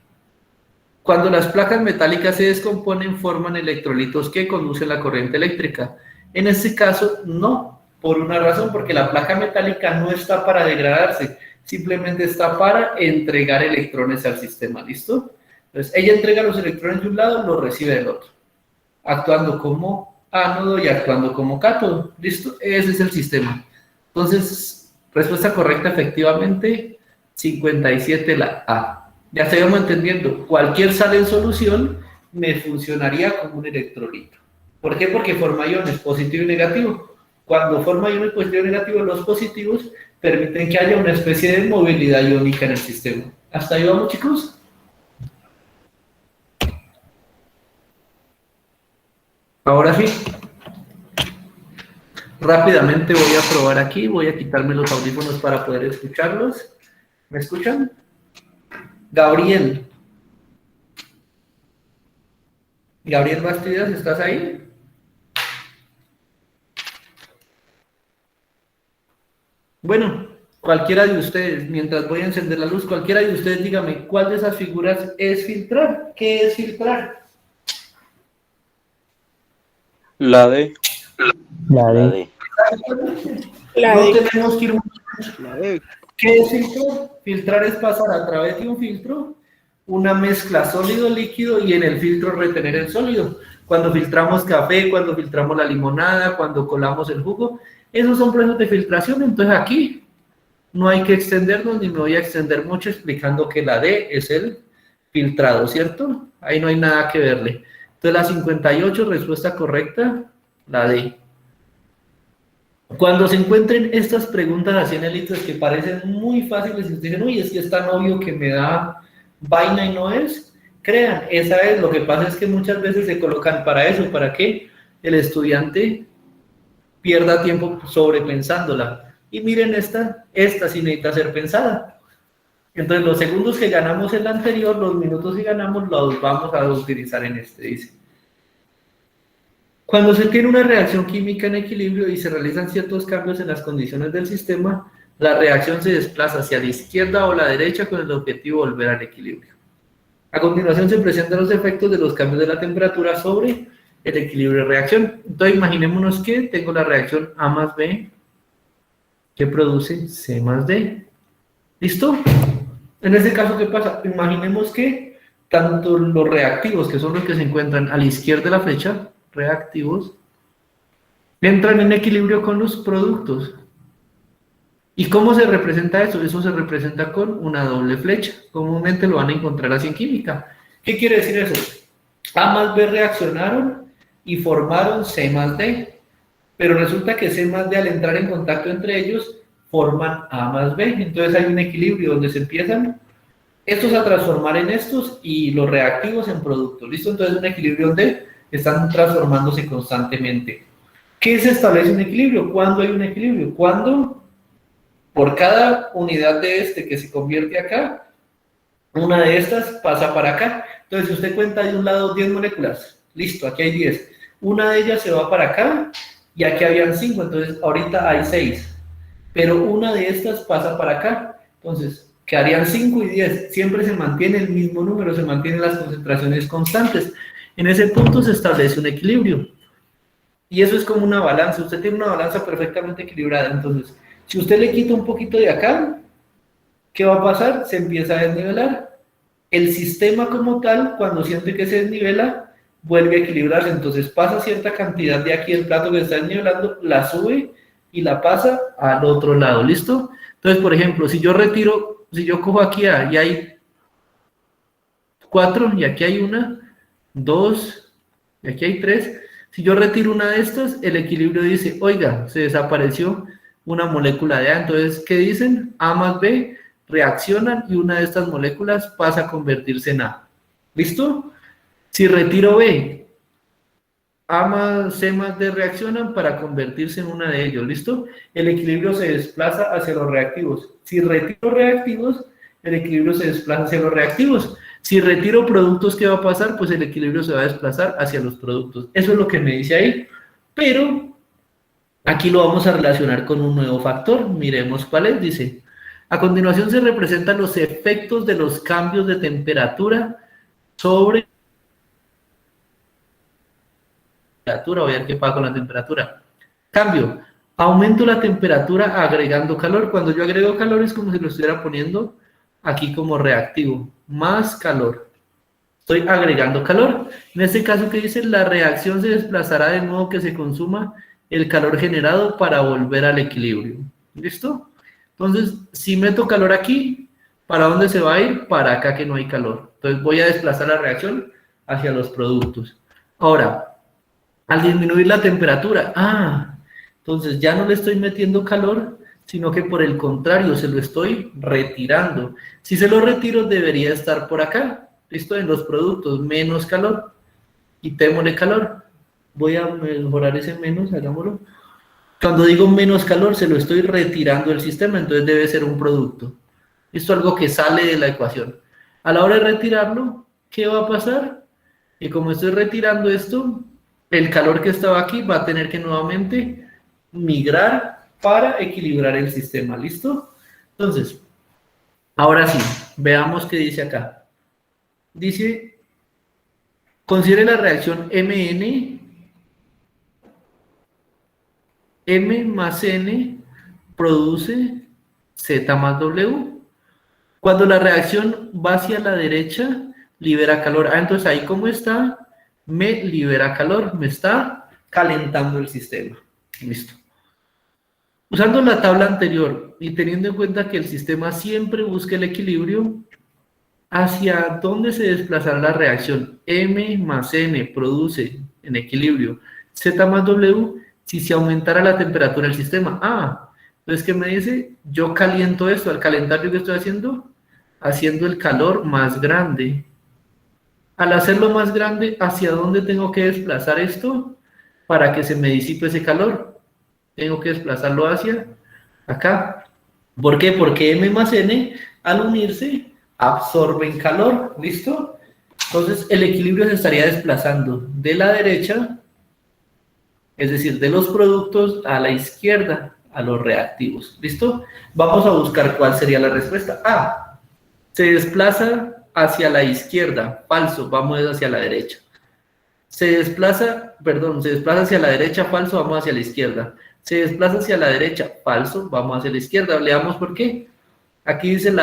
Cuando las placas metálicas se descomponen, forman electrolitos que conducen la corriente eléctrica. En este caso, no, por una razón, porque la placa metálica no está para degradarse, simplemente está para entregar electrones al sistema, ¿listo? Entonces, ella entrega los electrones de un lado, los recibe del otro, actuando como ánodo y actuando como cátodo, ¿listo? Ese es el sistema. Entonces, respuesta correcta, efectivamente, 57 la A. Ya estamos entendiendo, cualquier sal en solución me funcionaría como un electrolito. ¿Por qué? Porque forma iones positivo y negativo. Cuando forma iones positivo y negativo, los positivos permiten que haya una especie de movilidad iónica en el sistema. ¿Hasta ahí vamos, chicos? Ahora sí. Rápidamente voy a probar aquí, voy a quitarme los audífonos para poder escucharlos. ¿Me escuchan? Gabriel. Gabriel Bastidas, ¿estás ahí? Bueno, cualquiera de ustedes, mientras voy a encender la luz, cualquiera de ustedes dígame, ¿cuál de esas figuras es filtrar? ¿Qué es filtrar? La D. La D. La No D. tenemos que ir mucho. ¿Qué es filtrar? Filtrar es pasar a través de un filtro una mezcla sólido-líquido y en el filtro retener el sólido. Cuando filtramos café, cuando filtramos la limonada, cuando colamos el jugo, esos son procesos de filtración. Entonces aquí no hay que extendernos, ni me voy a extender mucho explicando que la D es el filtrado, ¿cierto? Ahí no hay nada que verle. Entonces la 58, respuesta correcta, la D. Cuando se encuentren estas preguntas así en el ITES que parecen muy fáciles y ustedes dicen, uy, es que es tan obvio que me da vaina y no es, crean, esa es, lo que pasa es que muchas veces se colocan para eso, para que el estudiante pierda tiempo sobrepensándola. Y miren esta sí necesita ser pensada. Entonces los segundos que ganamos en la anterior, los minutos que ganamos, los vamos a utilizar en este, dice. Cuando se tiene una reacción química en equilibrio y se realizan ciertos cambios en las condiciones del sistema, la reacción se desplaza hacia la izquierda o la derecha con el objetivo de volver al equilibrio. A continuación se presentan los efectos de los cambios de la temperatura sobre el equilibrio de reacción. Entonces imaginémonos que tengo la reacción A más B que produce C más D. ¿Listo? En este caso, ¿qué pasa? Imaginemos que tanto los reactivos, que son los que se encuentran a la izquierda de la flecha, reactivos, entran en equilibrio con los productos. ¿Y cómo se representa eso? Eso se representa con una doble flecha. Comúnmente lo van a encontrar así en química. ¿Qué quiere decir eso? A más B reaccionaron y formaron C más D. Pero resulta que C más D, al entrar en contacto entre ellos, forman A más B. Entonces hay un equilibrio donde se empiezan estos a transformar en estos y los reactivos en productos. ¿Listo? Entonces un equilibrio donde están transformándose constantemente. ¿Qué se establece un equilibrio? ¿Cuándo hay un equilibrio? Cuando por cada unidad de este que se convierte acá, una de estas pasa para acá. Entonces, si usted cuenta de un lado 10 moléculas, listo, aquí hay 10. Una de ellas se va para acá y aquí habían 5, entonces ahorita hay 6. Pero una de estas pasa para acá. Entonces, quedarían 5 y 10. Siempre se mantiene el mismo número, se mantienen las concentraciones constantes. En ese punto se establece un equilibrio. Y eso es como una balanza. Usted tiene una balanza perfectamente equilibrada. Entonces, si usted le quita un poquito de acá, ¿qué va a pasar? Se empieza a desnivelar. El sistema como tal, cuando siente que se desnivela, vuelve a equilibrarse. Entonces pasa cierta cantidad de aquí del plato que se está desnivelando, la sube y la pasa al otro lado. ¿Listo? Entonces, por ejemplo, si yo cojo aquí A y hay 4 y aquí hay 1, 2 y aquí hay 3. Si yo retiro una de estas, el equilibrio dice, oiga, se desapareció una molécula de A. Entonces, ¿qué dicen? A más B reaccionan y una de estas moléculas pasa a convertirse en A. ¿Listo? Si retiro B, A más C más D reaccionan para convertirse en una de ellos. ¿Listo? El equilibrio se desplaza hacia los reactivos. Si retiro reactivos, el equilibrio se desplaza hacia los reactivos. Si retiro productos, ¿qué va a pasar? Pues el equilibrio se va a desplazar hacia los productos. Eso es lo que me dice ahí. Pero aquí lo vamos a relacionar con un nuevo factor. Miremos cuál es. Dice, a continuación se representan los efectos de los cambios de temperatura sobre la temperatura. Voy a ver qué pasa con la temperatura. Cambio. Aumento la temperatura agregando calor. Cuando yo agrego calor es como si lo estuviera poniendo aquí como reactivo. Más calor. Estoy agregando calor. En este caso, ¿qué dice? La reacción se desplazará de modo que se consuma el calor generado para volver al equilibrio. ¿Listo? Entonces, si meto calor aquí, ¿para dónde se va a ir? Para acá que no hay calor. Entonces voy a desplazar la reacción hacia los productos. Ahora, al disminuir la temperatura, entonces ya no le estoy metiendo calor, sino que por el contrario, se lo estoy retirando. Si se lo retiro, debería estar por acá. ¿Listo? En los productos, menos calor. Quitémosle calor. Voy a mejorar ese menos, hagámoslo. Cuando digo menos calor, se lo estoy retirando del sistema, entonces debe ser un producto. Esto es algo que sale de la ecuación. A la hora de retirarlo, ¿qué va a pasar? Que como estoy retirando esto, el calor que estaba aquí va a tener que nuevamente migrar para equilibrar el sistema. ¿Listo? Entonces, ahora sí, veamos qué dice acá. Dice, considere la reacción MN, M más N produce Z más W. Cuando la reacción va hacia la derecha, libera calor. Entonces ahí como está, me libera calor, me está calentando el sistema. Listo. Usando la tabla anterior y teniendo en cuenta que el sistema siempre busca el equilibrio, ¿hacia dónde se desplazará la reacción? M más N produce en equilibrio Z más W si se aumentara la temperatura del sistema. Entonces, ¿qué me dice? Yo caliento esto. Al calentar, ¿yo qué estoy haciendo? Haciendo el calor más grande. Al hacerlo más grande, ¿hacia dónde tengo que desplazar esto para que se me disipe ese calor? Tengo que desplazarlo hacia acá. ¿Por qué? Porque M más N, al unirse, absorben calor. ¿Listo? Entonces, el equilibrio se estaría desplazando de la derecha, es decir, de los productos a la izquierda, a los reactivos. ¿Listo? Vamos a buscar cuál sería la respuesta. Se desplaza hacia la izquierda, falso, vamos hacia la derecha. Se desplaza hacia la derecha, falso, vamos hacia la izquierda. Se desplaza hacia la derecha, falso, vamos hacia la izquierda. Leamos por qué. Aquí dice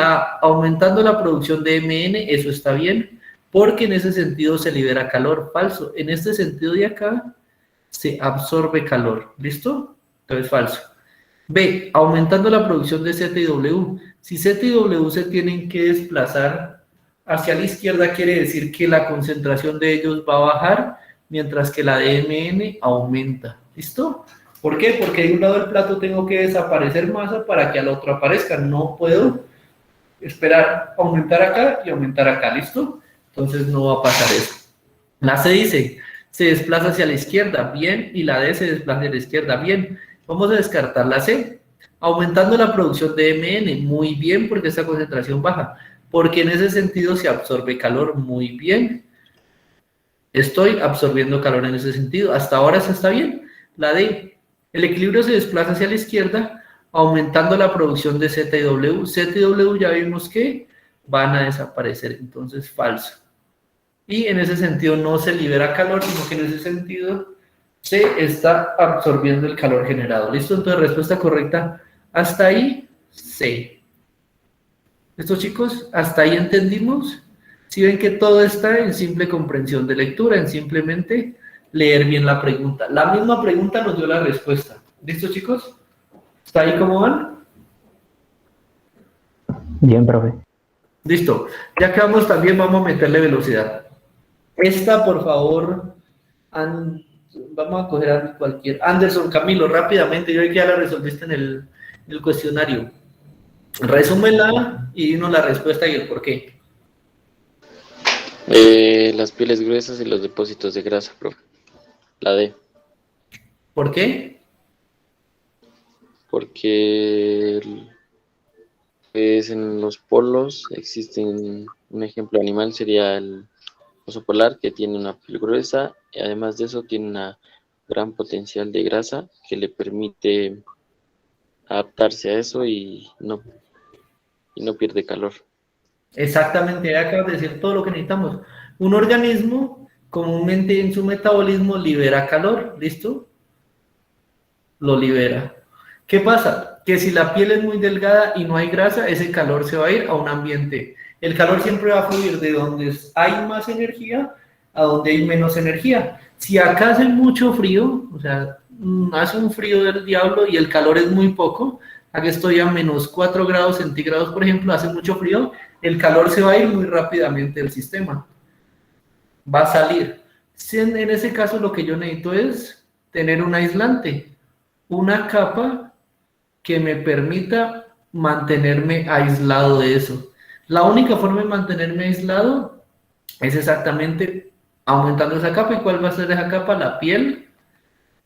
aumentando la producción de MN, eso está bien, porque en ese sentido se libera calor, falso. En este sentido de acá, se absorbe calor, ¿listo? Entonces, falso. B, aumentando la producción de Z y W. Si Z y W se tienen que desplazar hacia la izquierda, quiere decir que la concentración de ellos va a bajar, mientras que la de MN aumenta. ¿Listo? ¿Por qué? Porque de un lado del plato tengo que desaparecer masa para que al otro aparezca. No puedo esperar aumentar acá y aumentar acá. ¿Listo? Entonces no va a pasar eso. La C dice, se desplaza hacia la izquierda, bien, y la D se desplaza hacia la izquierda, bien. Vamos a descartar la C. Aumentando la producción de MN, muy bien, porque esta concentración baja. Porque en ese sentido se absorbe calor, muy bien. Estoy absorbiendo calor en ese sentido. Hasta ahora eso está bien. La D, el equilibrio se desplaza hacia la izquierda, aumentando la producción de Z y W. Z y W ya vimos que van a desaparecer, entonces falso. Y en ese sentido no se libera calor, sino que en ese sentido se está absorbiendo el calor generado. ¿Listo? Entonces, respuesta correcta. Hasta ahí, C. ¿Listo, chicos? ¿Hasta ahí entendimos? Si ven que todo está en simple comprensión de lectura, en simplemente leer bien la pregunta. La misma pregunta nos dio la respuesta. ¿Listo, chicos? ¿Está ahí cómo van? Bien, profe. Listo. Ya que vamos también, vamos a meterle velocidad. Esta, por favor, vamos a coger a cualquier. Anderson, Camilo, rápidamente, yo vi que ya la resolviste en el cuestionario. Resúmela y dinos la respuesta y el por qué. Las pieles gruesas y los depósitos de grasa, profe. La D. ¿Por qué? Porque pues, en los polos existen, un ejemplo animal sería el oso polar, que tiene una piel gruesa y además de eso tiene una gran potencial de grasa que le permite adaptarse a eso y no pierde calor. Exactamente, ya acabas de decir todo lo que necesitamos. Un organismo comúnmente en su metabolismo libera calor, ¿listo? Lo libera. ¿Qué pasa? Que si la piel es muy delgada y no hay grasa, ese calor se va a ir a un ambiente. El calor siempre va a fluir de donde hay más energía a donde hay menos energía. Si acá hace mucho frío, o sea, hace un frío del diablo y el calor es muy poco, aquí estoy a menos 4 grados centígrados, por ejemplo, hace mucho frío, el calor se va a ir muy rápidamente del sistema. Va a salir. En ese caso lo que yo necesito es tener un aislante, una capa que me permita mantenerme aislado de eso. La única forma de mantenerme aislado es exactamente aumentando esa capa. ¿Y cuál va a ser esa capa? La piel.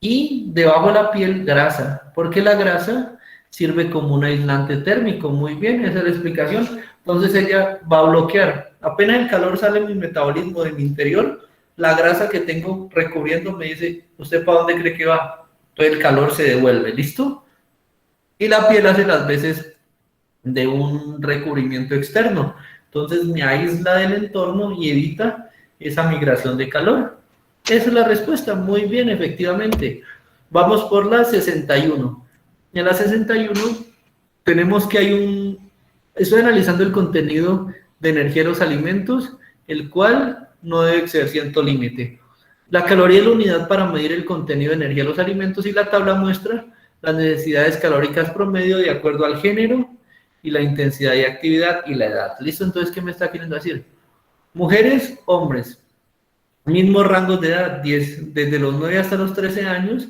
Y debajo de la piel, grasa. Porque la grasa sirve como un aislante térmico. Muy bien, esa es la explicación. Entonces ella va a bloquear. Apenas el calor sale en mi metabolismo de mi interior, la grasa que tengo recubriendo me dice, ¿usted para dónde cree que va? Entonces el calor se devuelve. ¿Listo? Y la piel hace las veces de un recubrimiento externo. Entonces me aísla del entorno y evita esa migración de calor. Esa es la respuesta, muy bien, efectivamente. Vamos por la 61. En la 61 tenemos que estoy analizando el contenido de energía de los alimentos, el cual no debe exceder cierto límite. La caloría es la unidad para medir el contenido de energía de los alimentos y la tabla muestra las necesidades calóricas promedio de acuerdo al género y la intensidad de actividad y la edad. ¿Listo? Entonces, ¿qué me está queriendo decir? Mujeres, hombres, mismos rangos de edad, desde los 9 hasta los 13 años,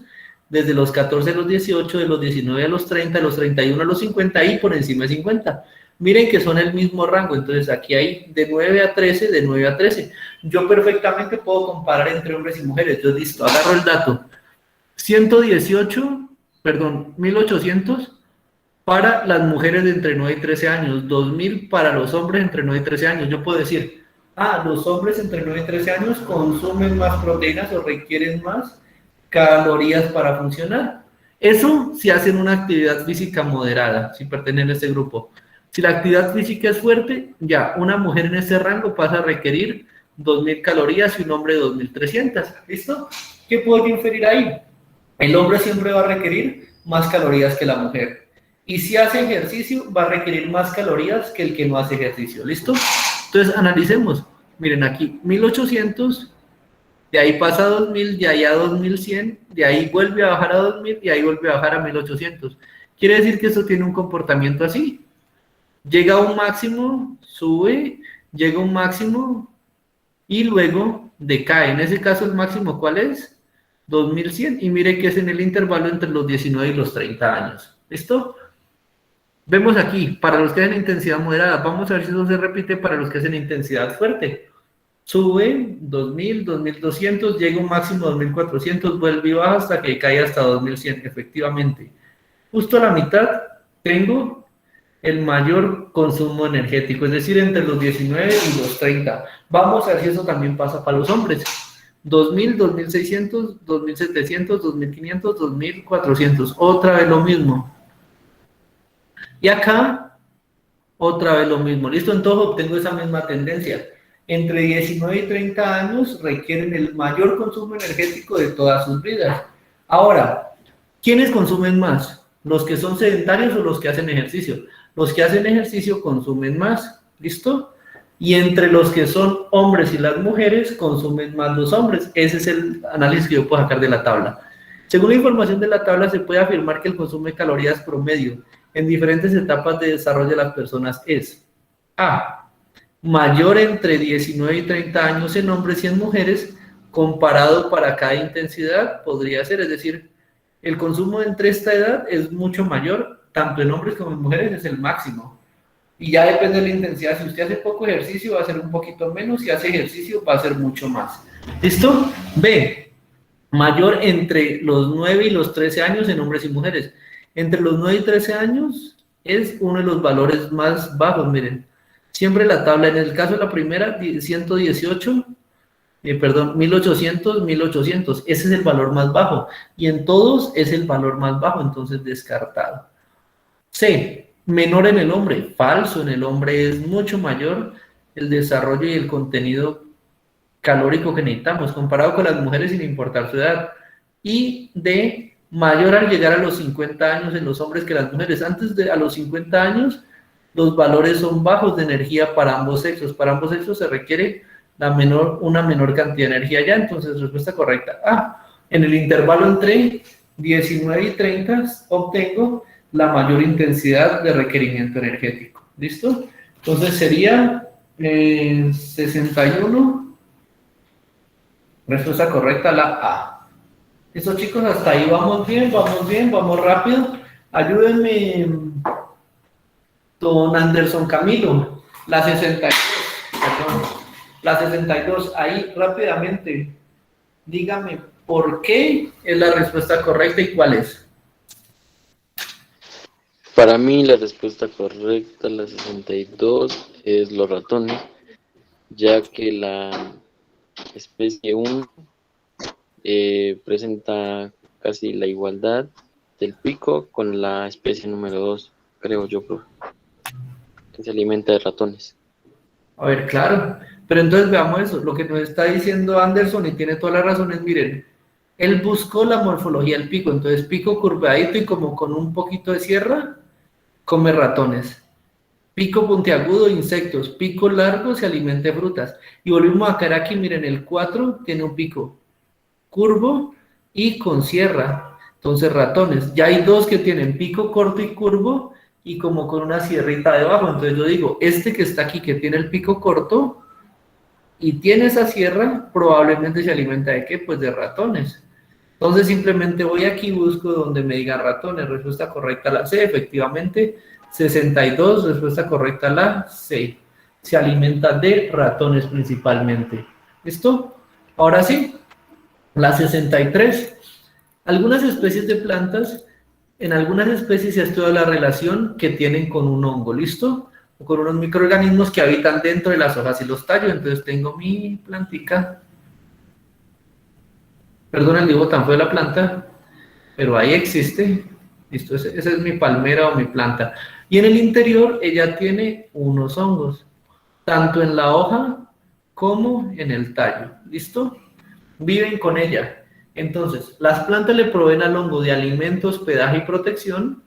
desde los 14 a los 18, de los 19 a los 30, de los 31 a los 50 y por encima de 50. Miren que son el mismo rango, entonces aquí hay de 9 a 13, de 9 a 13. Yo perfectamente puedo comparar entre hombres y mujeres. Yo listo, agarro el dato. 1800 para las mujeres de entre 9 y 13 años, 2000 para los hombres entre 9 y 13 años. Yo puedo decir, los hombres entre 9 y 13 años consumen más proteínas o requieren más calorías para funcionar. Eso si hacen una actividad física moderada, si pertenecen a este grupo. Si la actividad física es fuerte, ya una mujer en ese rango pasa a requerir 2000 calorías y un hombre 2300. ¿Listo? ¿Qué puedo yo inferir ahí? El hombre siempre va a requerir más calorías que la mujer. Y si hace ejercicio, va a requerir más calorías que el que no hace ejercicio. ¿Listo? Entonces, analicemos. Miren aquí, 1800, de ahí pasa a 2000, de ahí a 2100, de ahí vuelve a bajar a 2000 y ahí vuelve a bajar a 1800. Quiere decir que esto tiene un comportamiento así. Llega a un máximo, sube, llega a un máximo y luego decae. En ese caso, el máximo, ¿cuál es? 2100. Y mire que es en el intervalo entre los 19 y los 30 años. ¿Listo? Vemos aquí, para los que hacen intensidad moderada, vamos a ver si eso se repite para los que hacen intensidad fuerte. Sube 2000, 2200, llega un máximo 2400, vuelve y baja hasta que cae hasta 2100, efectivamente. Justo a la mitad tengo el mayor consumo energético, es decir, entre los 19 y los 30. Vamos a ver si eso también pasa para los hombres. 2000, 2600, 2700, 2500, 2400. Otra vez lo mismo. Y acá, otra vez lo mismo. ¿Listo? Entonces obtengo esa misma tendencia. Entre 19 y 30 años requieren el mayor consumo energético de todas sus vidas. Ahora, ¿quiénes consumen más? ¿Los que son sedentarios o los que hacen ejercicio? Los que hacen ejercicio consumen más. ¿Listo? Y entre los que son hombres y las mujeres, consumen más los hombres. Ese es el análisis que yo puedo sacar de la tabla. Según la información de la tabla, se puede afirmar que el consumo de calorías promedio en diferentes etapas de desarrollo de las personas es A, mayor entre 19 y 30 años en hombres y en mujeres, comparado para cada intensidad, podría ser, es decir, el consumo entre esta edad es mucho mayor, tanto en hombres como en mujeres es el máximo. Y ya depende de la intensidad, si usted hace poco ejercicio va a ser un poquito menos, si hace ejercicio va a ser mucho más. ¿Listo? B, mayor entre los 9 y los 13 años en hombres y mujeres. Entre los 9 y 13 años es uno de los valores más bajos, miren. Siempre la tabla, en el caso de la primera, 1800, 1800, ese es el valor más bajo. Y en todos es el valor más bajo, entonces descartado. C, menor en el hombre, falso, en el hombre es mucho mayor el desarrollo y el contenido calórico que necesitamos, comparado con las mujeres sin importar su edad. Y D, mayor al llegar a los 50 años en los hombres que las mujeres. Antes de a los 50 años, los valores son bajos de energía para ambos sexos. Para ambos sexos se requiere una menor cantidad de energía ya, entonces respuesta correcta. En el intervalo entre 19 y 30 obtengo la mayor intensidad de requerimiento energético. ¿Listo? Entonces sería 61. Respuesta correcta, la A. Listo, chicos, hasta ahí vamos bien, vamos rápido. Ayúdenme, don Anderson Camilo, la 62, perdón, la 62, ahí rápidamente, dígame por qué es la respuesta correcta y cuál es. Para mí la respuesta correcta, la 62, es los ratones, ya que la especie 1 presenta casi la igualdad del pico con la especie número 2, creo yo, profe. que se alimenta de ratones. A ver, claro, pero entonces veamos eso, lo que nos está diciendo Anderson y tiene toda la razón es, miren, él buscó la morfología del pico, entonces pico curvadito y como con un poquito de sierra, come ratones. Pico puntiagudo, insectos, pico largo, se alimenta de frutas. Y volvimos a caer aquí, miren, el 4 tiene un pico curvo y con sierra, entonces ratones. Ya hay dos que tienen pico corto y curvo y como con una sierrita debajo, entonces yo digo, este que está aquí, que tiene el pico corto y tiene esa sierra, probablemente se alimenta ¿de qué? Pues de ratones. Entonces simplemente voy aquí y busco donde me diga ratones, respuesta correcta la C, efectivamente, 62, respuesta correcta la C. Se alimenta de ratones principalmente. ¿Listo? Ahora sí, la 63. Algunas especies de plantas, en algunas especies se ha estudiado la relación que tienen con un hongo, ¿listo? O con unos microorganismos que habitan dentro de las hojas y los tallos. Entonces tengo mi plantica. Perdón el dibujo tan feo de la planta, pero ahí existe. Listo, esa es mi palmera o mi planta. Y en el interior ella tiene unos hongos, tanto en la hoja como en el tallo. ¿Listo? Viven con ella. Entonces, las plantas le proveen al hongo de alimento, hospedaje y protección,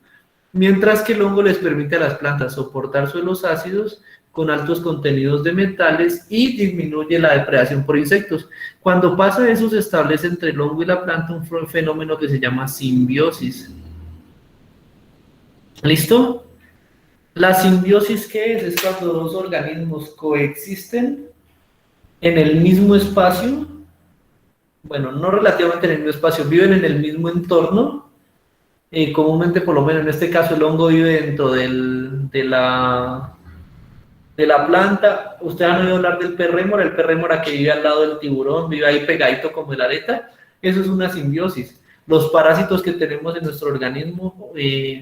mientras que el hongo les permite a las plantas soportar suelos ácidos con altos contenidos de metales y disminuye la depredación por insectos. Cuando pasa eso, se establece entre el hongo y la planta un fenómeno que se llama simbiosis. ¿Listo? La simbiosis, ¿qué es? Es cuando dos organismos coexisten en el mismo espacio, bueno, no relativamente en el mismo espacio, viven en el mismo entorno, comúnmente, por lo menos en este caso, el hongo vive dentro de la planta. Ustedes han oído hablar del pez rémora, el pez rémora que vive al lado del tiburón, vive ahí pegadito como el areta, eso es una simbiosis. Los parásitos que tenemos en nuestro organismo,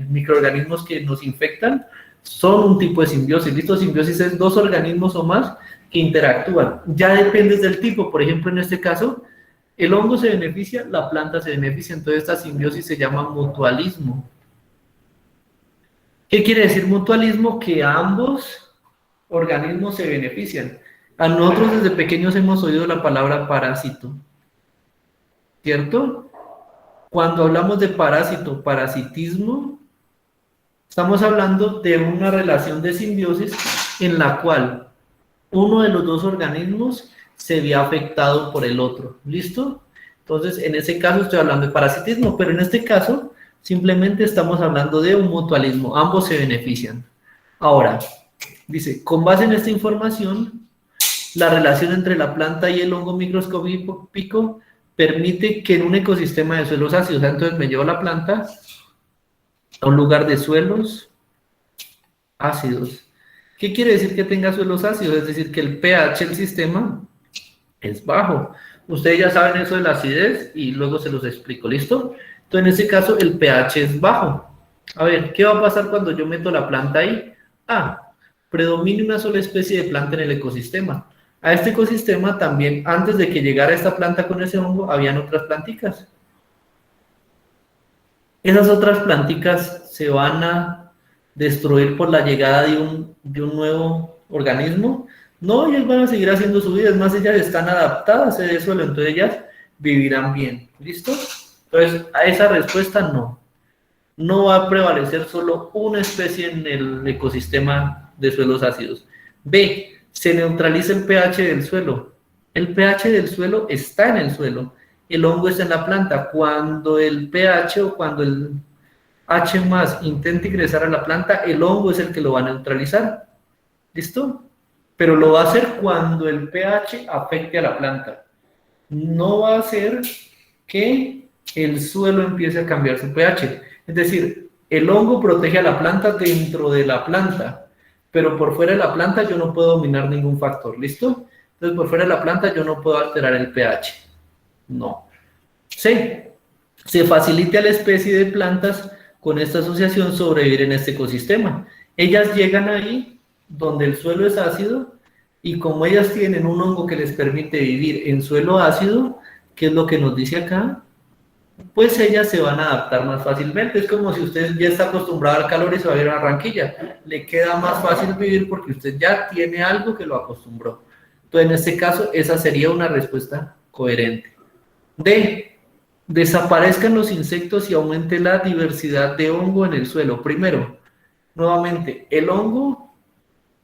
microorganismos que nos infectan, son un tipo de simbiosis. ¿Listo? Simbiosis es dos organismos o más que interactúan. Ya depende del tipo. Por ejemplo, en este caso, el hongo se beneficia, la planta se beneficia. Entonces, esta simbiosis se llama mutualismo. ¿Qué quiere decir mutualismo? Que ambos organismos se benefician. A nosotros desde pequeños hemos oído la palabra parásito, ¿cierto? Cuando hablamos de parásito, parasitismo, estamos hablando de una relación de simbiosis en la cual uno de los dos organismos se ve afectado por el otro. ¿Listo? Entonces, en ese caso estoy hablando de parasitismo, pero en este caso simplemente estamos hablando de un mutualismo. Ambos se benefician. Ahora, dice, con base en esta información, la relación entre la planta y el hongo microscópico permite que en un ecosistema de suelos ácidos, entonces me llevo la planta a un lugar de suelos ácidos. ¿Qué quiere decir que tenga suelos ácidos? Es decir, que el pH del sistema es bajo. Ustedes ya saben eso de la acidez y luego se los explico, ¿listo? Entonces, en este caso, el pH es bajo. A ver, ¿qué va a pasar cuando yo meto la planta ahí? Predomina una sola especie de planta en el ecosistema. A este ecosistema también, antes de que llegara esta planta con ese hongo, habían otras planticas. Esas otras planticas se van a destruir por la llegada de un nuevo organismo. No, ellas van a seguir haciendo su vida, es más, ellas están adaptadas a ese suelo, entonces ellas vivirán bien. ¿Listo? Entonces, a esa respuesta no. No va a prevalecer solo una especie en el ecosistema de suelos ácidos. B, se neutraliza el pH del suelo. El pH del suelo está en el suelo. El hongo está en la planta. Cuando el pH o cuando el H más intenta ingresar a la planta, el hongo es el que lo va a neutralizar. ¿Listo? Pero lo va a hacer cuando el pH afecte a la planta. No va a hacer que el suelo empiece a cambiar su pH. Es decir, el hongo protege a la planta dentro de la planta, pero por fuera de la planta yo no puedo dominar ningún factor, ¿listo? Entonces, por fuera de la planta yo no puedo alterar el pH. No. C. Se facilita a la especie de plantas con esta asociación sobrevivir en este ecosistema. Ellas llegan ahí donde el suelo es ácido y como ellas tienen un hongo que les permite vivir en suelo ácido, ¿qué es lo que nos dice acá? pues ellas se van a adaptar más fácilmente. Es como si usted ya está acostumbrado al calor y se va a ir a Barranquilla. Le queda más fácil vivir porque usted ya tiene algo que lo acostumbró. Entonces, en este caso, esa sería una respuesta coherente. D. Desaparezcan los insectos y aumente la diversidad de hongo en el suelo. Primero, nuevamente, el hongo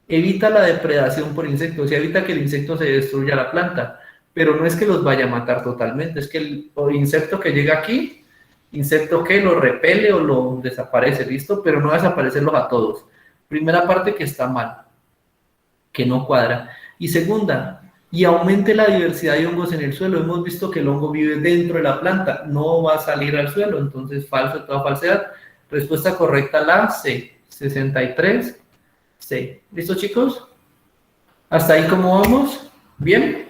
evita la depredación por insectos y evita que el insecto se destruya la planta, pero no es que los vaya a matar totalmente, es que el insecto que llega aquí, insecto que lo repele o lo desaparece, ¿listo? Pero no desaparecerlos a todos. Primera parte que está mal, que no cuadra. Y segunda, y aumente la diversidad de hongos en el suelo. Hemos visto que el hongo vive dentro de la planta, no va a salir al suelo, entonces falso, toda falsedad. Respuesta correcta la C, 63. Sí. ¿Listo, chicos? ¿Hasta ahí cómo vamos? ¿Bien?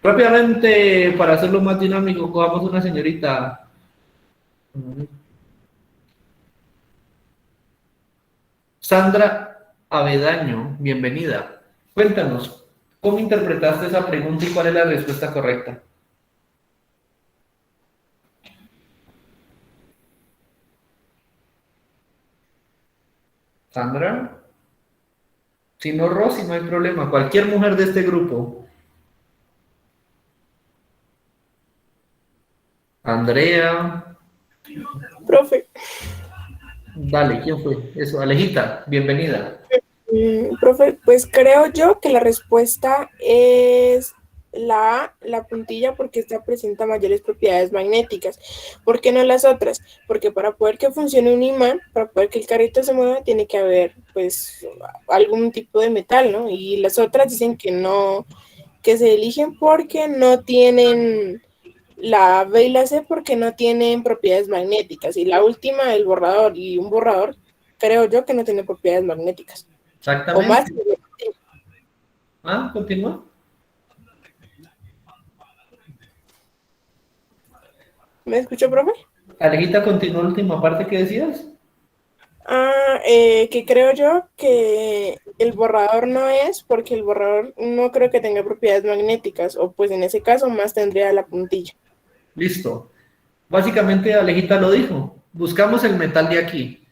Rápidamente, para hacerlo más dinámico, cojamos una señorita. Sandra Avedaño, bienvenida. Cuéntanos, ¿cómo interpretaste esa pregunta y cuál es la respuesta correcta? Sandra. Si no, Rosy, no hay problema. Cualquier mujer de este grupo. Andrea. Profe, Dale, ¿quién fue? Eso, Alejita, bienvenida. profe, pues creo yo que la respuesta es la A, la puntilla, porque esta presenta mayores propiedades magnéticas. ¿Por qué no las otras? Porque para poder que funcione un imán, para poder que el carrito se mueva, tiene que haber, pues, algún tipo de metal, ¿no? Y las otras dicen que no, que se eligen porque no tienen, la B y la C porque no tienen propiedades magnéticas. Y la última, el borrador, y un borrador, creo yo que no tiene propiedades magnéticas. O más. Exactamente. Ah, continúa. ¿Me escuchó, profe? Alejita, continúa la última parte que decías. Que creo yo que el borrador no es, porque el borrador no creo que tenga propiedades magnéticas, o pues en ese caso más tendría la puntilla. Listo. Básicamente Alejita lo dijo. Buscamos el metal de aquí.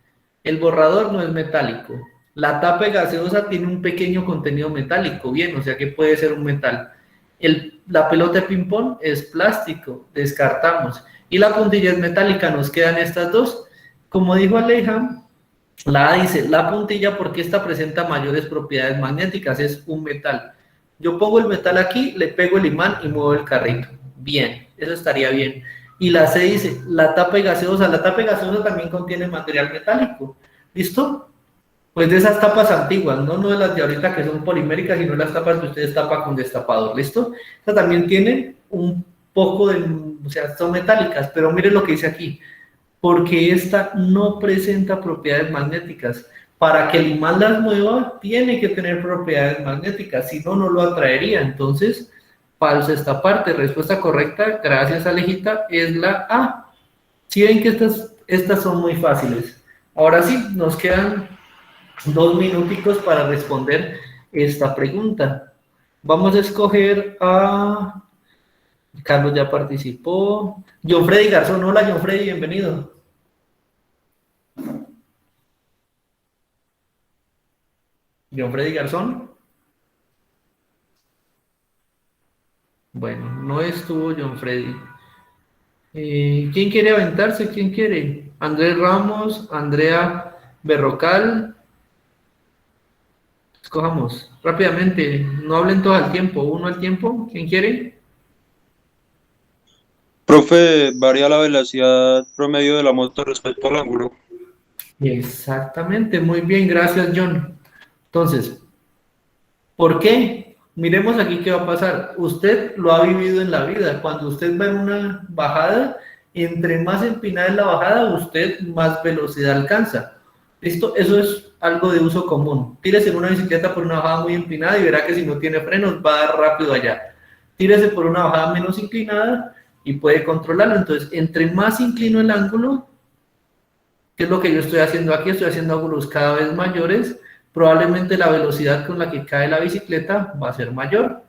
El borrador no es metálico. La tapa gaseosa tiene un pequeño contenido metálico, bien, o sea que puede ser un metal. La pelota de ping-pong es plástico, descartamos. Y la puntilla es metálica, nos quedan estas dos. Como dijo Aleja, la A dice, la puntilla porque esta presenta mayores propiedades magnéticas, es un metal. Yo pongo el metal aquí, le pego el imán y muevo el carrito. Bien, eso estaría bien. Y la C dice, la tapa gaseosa también contiene material metálico. ¿Listo? Pues de esas tapas antiguas, no de las de ahorita que son poliméricas, sino las tapas que ustedes tapan con destapador, ¿listo? Esta también tiene un poco de, o sea, son metálicas, pero miren lo que dice aquí, porque esta no presenta propiedades magnéticas. Para que el imán las mueva, tiene que tener propiedades magnéticas, si no, no lo atraería. Entonces, falsa esta parte. Respuesta correcta, gracias Alejita, es la A. Si ven que estas son muy fáciles. Ahora sí, nos quedan 2 minuticos para responder esta pregunta. Vamos a escoger a... Carlos ya participó. John Freddy Garzón, hola John Freddy, bienvenido. John Freddy Garzón. Bueno, no estuvo John Freddy. ¿Quién quiere aventarse? ¿Quién quiere? Andrés Ramos, Andrea Berrocal. Escojamos rápidamente, no hablen todo al tiempo, uno al tiempo. ¿Quién quiere? Profe, varía la velocidad promedio de la moto respecto al ángulo. Exactamente, muy bien, gracias John. Entonces, ¿por qué? Miremos aquí qué va a pasar. Usted lo ha vivido en la vida. Cuando usted va en una bajada, entre más empinada es la bajada, usted más velocidad alcanza. ¿Listo? Eso es algo de uso común. Tírese en una bicicleta por una bajada muy empinada y verá que si no tiene frenos va a dar rápido allá. Tírese por una bajada menos inclinada y puede controlarlo. Entonces, entre más inclino el ángulo, ¿qué es lo que yo estoy haciendo aquí? Estoy haciendo ángulos cada vez mayores. Probablemente la velocidad con la que cae la bicicleta va a ser mayor.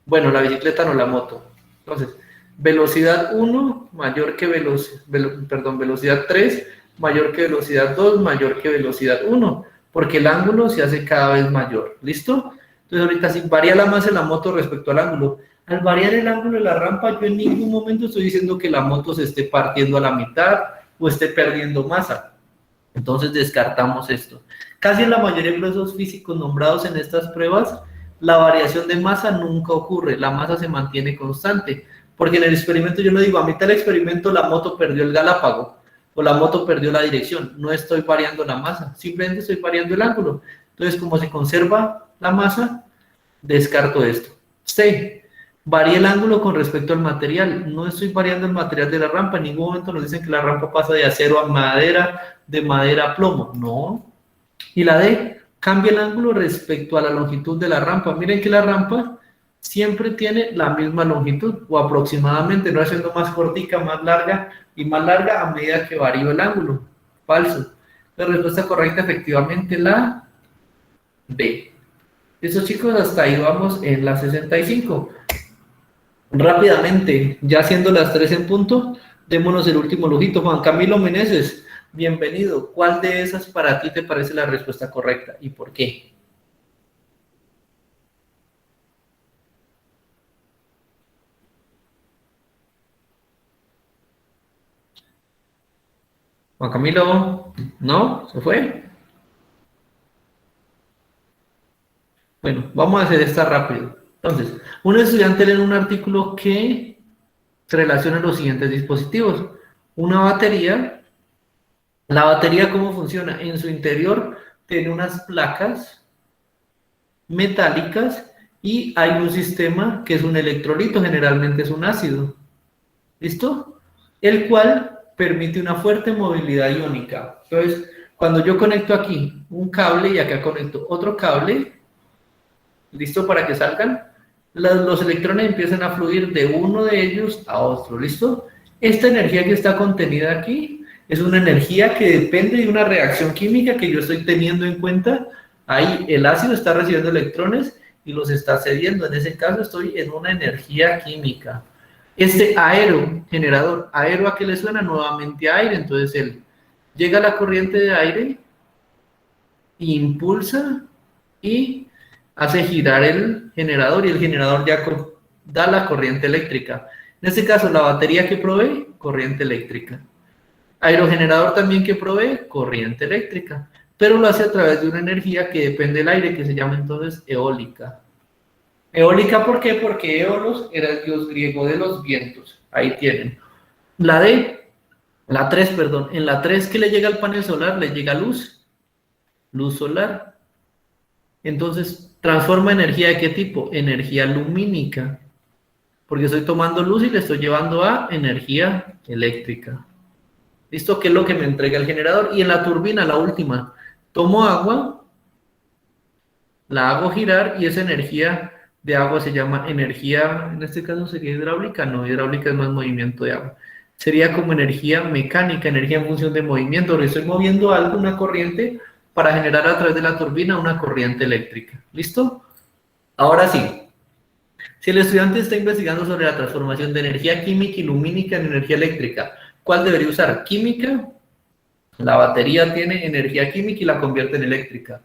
Bueno, la bicicleta no, la moto. Entonces, velocidad 1 mayor que velocidad 3 mayor que velocidad 2 mayor que velocidad 1, porque el ángulo se hace cada vez mayor, ¿listo? Entonces ahorita si varía la masa de la moto respecto al ángulo, al variar el ángulo de la rampa, yo en ningún momento estoy diciendo que la moto se esté partiendo a la mitad o esté perdiendo masa. Entonces descartamos esto. Casi en la mayoría de procesos físicos nombrados en estas pruebas, la variación de masa nunca ocurre, la masa se mantiene constante, porque en el experimento yo no digo, a mitad del experimento la moto perdió el galápago, o la moto perdió la dirección, no estoy variando la masa, simplemente estoy variando el ángulo. Entonces, como se conserva la masa, descarto esto. C, varía el ángulo con respecto al material, no estoy variando el material de la rampa, en ningún momento nos dicen que la rampa pasa de acero a madera, de madera a plomo, no. Y la D, cambia el ángulo respecto a la longitud de la rampa. Miren que la rampa siempre tiene la misma longitud, o aproximadamente, no haciendo más cortica, más larga y más larga a medida que varía el ángulo. Falso. La respuesta correcta efectivamente la B. Eso, chicos, hasta ahí vamos en la 65. Rápidamente, ya siendo las 3 en punto, démonos el último lujito. Juan Camilo Meneses, bienvenido. ¿Cuál de esas para ti te parece la respuesta correcta y por qué? Juan Camilo, ¿no? ¿Se fue? Bueno, vamos a hacer esta rápido. Entonces, un estudiante lee un artículo que se relaciona los siguientes dispositivos. Una batería. La batería, ¿cómo funciona? En su interior tiene unas placas metálicas y hay un sistema que es un electrolito, generalmente es un ácido. ¿Listo? El cual permite una fuerte movilidad iónica. Entonces, cuando yo conecto aquí un cable y acá conecto otro cable, ¿listo? Para que salgan, los electrones empiezan a fluir de uno de ellos a otro, ¿listo? Esta energía que está contenida aquí es una energía que depende de una reacción química que yo estoy teniendo en cuenta. Ahí el ácido está recibiendo electrones y los está cediendo. En ese caso estoy en una energía química. Este aerogenerador, aero a qué le suena nuevamente a aire, entonces él llega a la corriente de aire, impulsa y hace girar el generador y el generador ya da la corriente eléctrica. En este caso, la batería que provee, corriente eléctrica. Aerogenerador también que provee, corriente eléctrica. Pero lo hace a través de una energía que depende del aire, que se llama entonces eólica. Eólica, ¿por qué? Porque Éolos era el dios griego de los vientos. Ahí tienen. La 3, perdón. En la 3, ¿qué le llega al panel solar? Le llega luz. Luz solar. Entonces, transforma energía ¿de qué tipo? Energía lumínica. Porque estoy tomando luz y le estoy llevando a energía eléctrica. ¿Listo? ¿Qué es lo que me entrega el generador? Y en la turbina, la última, tomo agua, la hago girar y esa energía de agua se llama energía, en este caso sería hidráulica, no, hidráulica es más movimiento de agua. Sería como energía mecánica, energía en función de movimiento, porque estoy moviendo algo, una corriente, para generar a través de la turbina una corriente eléctrica. ¿Listo? Ahora sí. Si el estudiante está investigando sobre la transformación de energía química y lumínica en energía eléctrica, ¿cuál debería usar? Química. La batería tiene energía química y la convierte en eléctrica.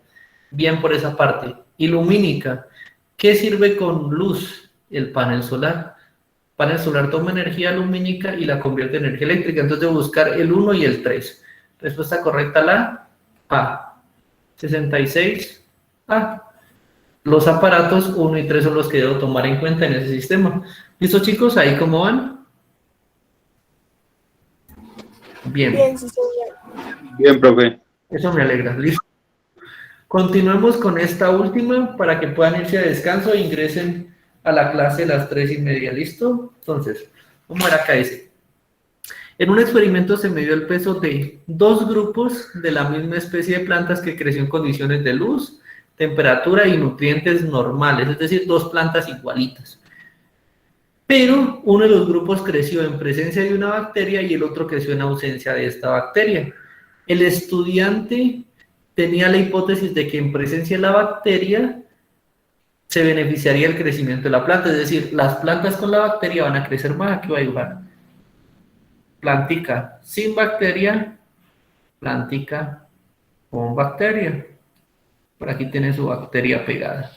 Bien por esa parte. Y lumínica. ¿Qué sirve con luz? El panel solar. El panel solar toma energía lumínica y la convierte en energía eléctrica. Entonces debo buscar el 1 y el 3. Respuesta correcta la A. 66. A. Los aparatos 1 y 3 son los que debo tomar en cuenta en ese sistema. ¿Listo, chicos? ¿Ahí cómo van? Bien. Bien, sí, señor. Bien, profe. Eso me alegra. ¿Listo? Continuemos con esta última para que puedan irse a descanso e ingresen a la clase a las 3:30. ¿Listo? Entonces, vamos a ver acá ese. En un experimento se midió el peso de 2 grupos de la misma especie de plantas que creció en condiciones de luz, temperatura y nutrientes normales, es decir, 2 plantas igualitas. Pero uno de los grupos creció en presencia de una bacteria y el otro creció en ausencia de esta bacteria. El estudiante tenía la hipótesis de que en presencia de la bacteria se beneficiaría el crecimiento de la planta. Es decir, las plantas con la bacteria van a crecer más. Aquí va a dibujar. Plantica sin bacteria, plantica con bacteria. Por aquí tiene su bacteria pegada.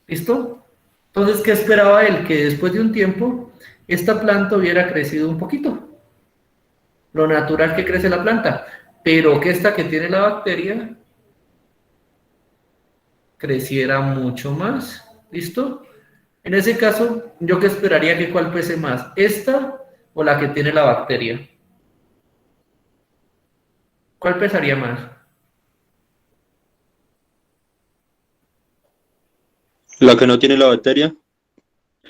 ¿Listo? Entonces, ¿qué esperaba él? Que después de un tiempo, esta planta hubiera crecido un poquito. Lo natural que crece la planta. Pero que esta que tiene la bacteria creciera mucho más. ¿Listo? En ese caso, yo que esperaría que cuál pese más, esta o la que tiene la bacteria. ¿Cuál pesaría más? La que no tiene la bacteria.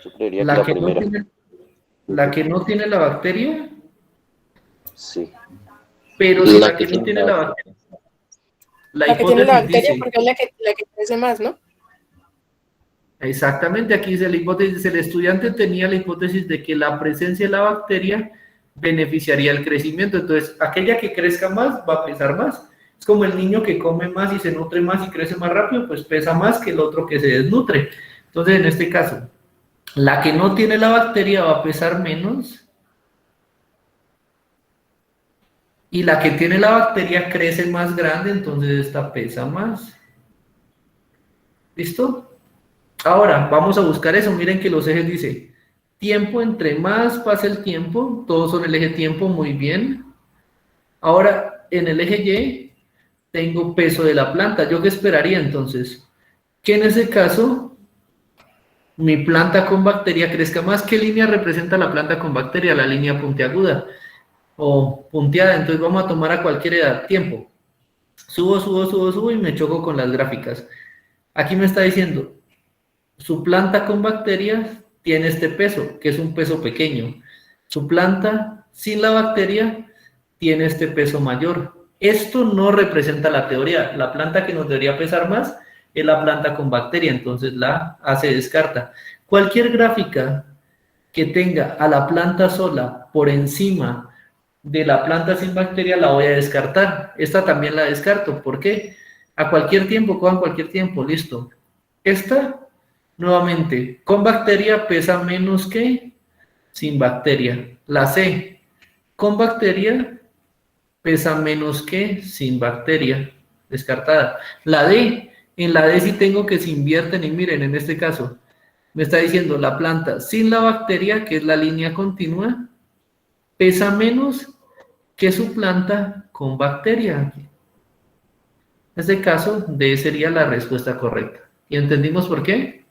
Yo creería que La la que no primera. tiene, la que no tiene la bacteria, Sí. pero si la que que no tiene la bacteria. La La que tiene la hipótesis bacteria dice, porque es la que crece más, ¿no? exactamente, aquí dice la hipótesis, el estudiante tenía la hipótesis de que la presencia de la bacteria beneficiaría el crecimiento, entonces aquella que crezca más va a pesar más. Es como el niño que come más y se nutre más y crece más rápido, pues pesa más que el otro que se desnutre. Entonces, en este caso, la que no tiene la bacteria va a pesar menos y la que tiene la bacteria crece más grande, entonces esta pesa más. ¿Listo? Ahora, vamos a buscar eso. Miren que los ejes dice, tiempo, entre más pasa el tiempo, todos son el eje tiempo, muy bien. Ahora, en el eje Y, tengo peso de la planta. ¿Yo qué esperaría entonces? Que en ese caso, mi planta con bacteria crezca más. ¿Qué línea representa la planta con bacteria? La línea puntiaguda o punteada. Entonces vamos a tomar a cualquier edad, tiempo. Subo y me choco con las gráficas. Aquí me está diciendo, su planta con bacterias tiene este peso, que es un peso pequeño. Su planta sin la bacteria tiene este peso mayor. Esto no representa la teoría. La planta que nos debería pesar más es la planta con bacteria, entonces la A se descarta. Cualquier gráfica que tenga a la planta sola por encima de la planta sin bacteria la voy a descartar. Esta también la descarto. ¿Por qué? A cualquier tiempo, cojan cualquier tiempo, listo. Esta, nuevamente, con bacteria pesa menos que sin bacteria. La C, con bacteria pesa menos que sin bacteria, descartada. La D, en la D sí tengo que se invierten y miren, en este caso, me está diciendo la planta sin la bacteria, que es la línea continua, pesa menos que su planta con bacteria. En este caso, D sería la respuesta correcta. ¿Y entendimos por qué?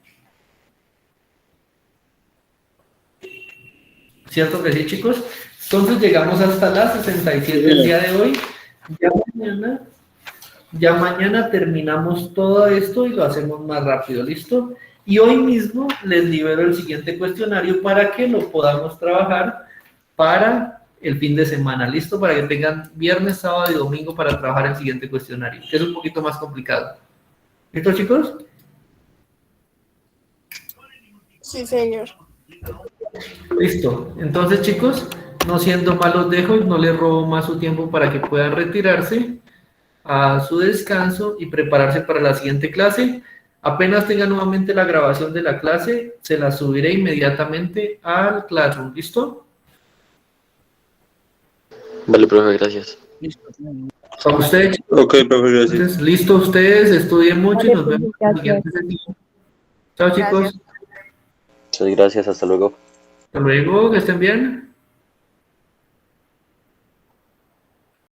¿Cierto que sí, chicos? Entonces llegamos hasta la 67 del día de hoy. Ya mañana terminamos todo esto y lo hacemos más rápido, ¿listo? Y hoy mismo les libero el siguiente cuestionario para que lo podamos trabajar para el fin de semana, ¿listo? Para que tengan viernes, sábado y domingo para trabajar el siguiente cuestionario, que es un poquito más complicado. ¿Listo, chicos? Sí, señor. Listo. Entonces, chicos, no siendo más los dejo y no les robo más su tiempo para que puedan retirarse a su descanso y prepararse para la siguiente clase. Apenas tenga nuevamente la grabación de la clase, se la subiré inmediatamente al Classroom. ¿Listo? Vale, profe, gracias. A ustedes, chicos. Ok, profe, gracias. Entonces, listo, ustedes, estudien mucho y Vale, nos vemos en la gracias. siguiente sesión. Chao, chicos. Muchas gracias, hasta luego. Hasta luego, que estén bien.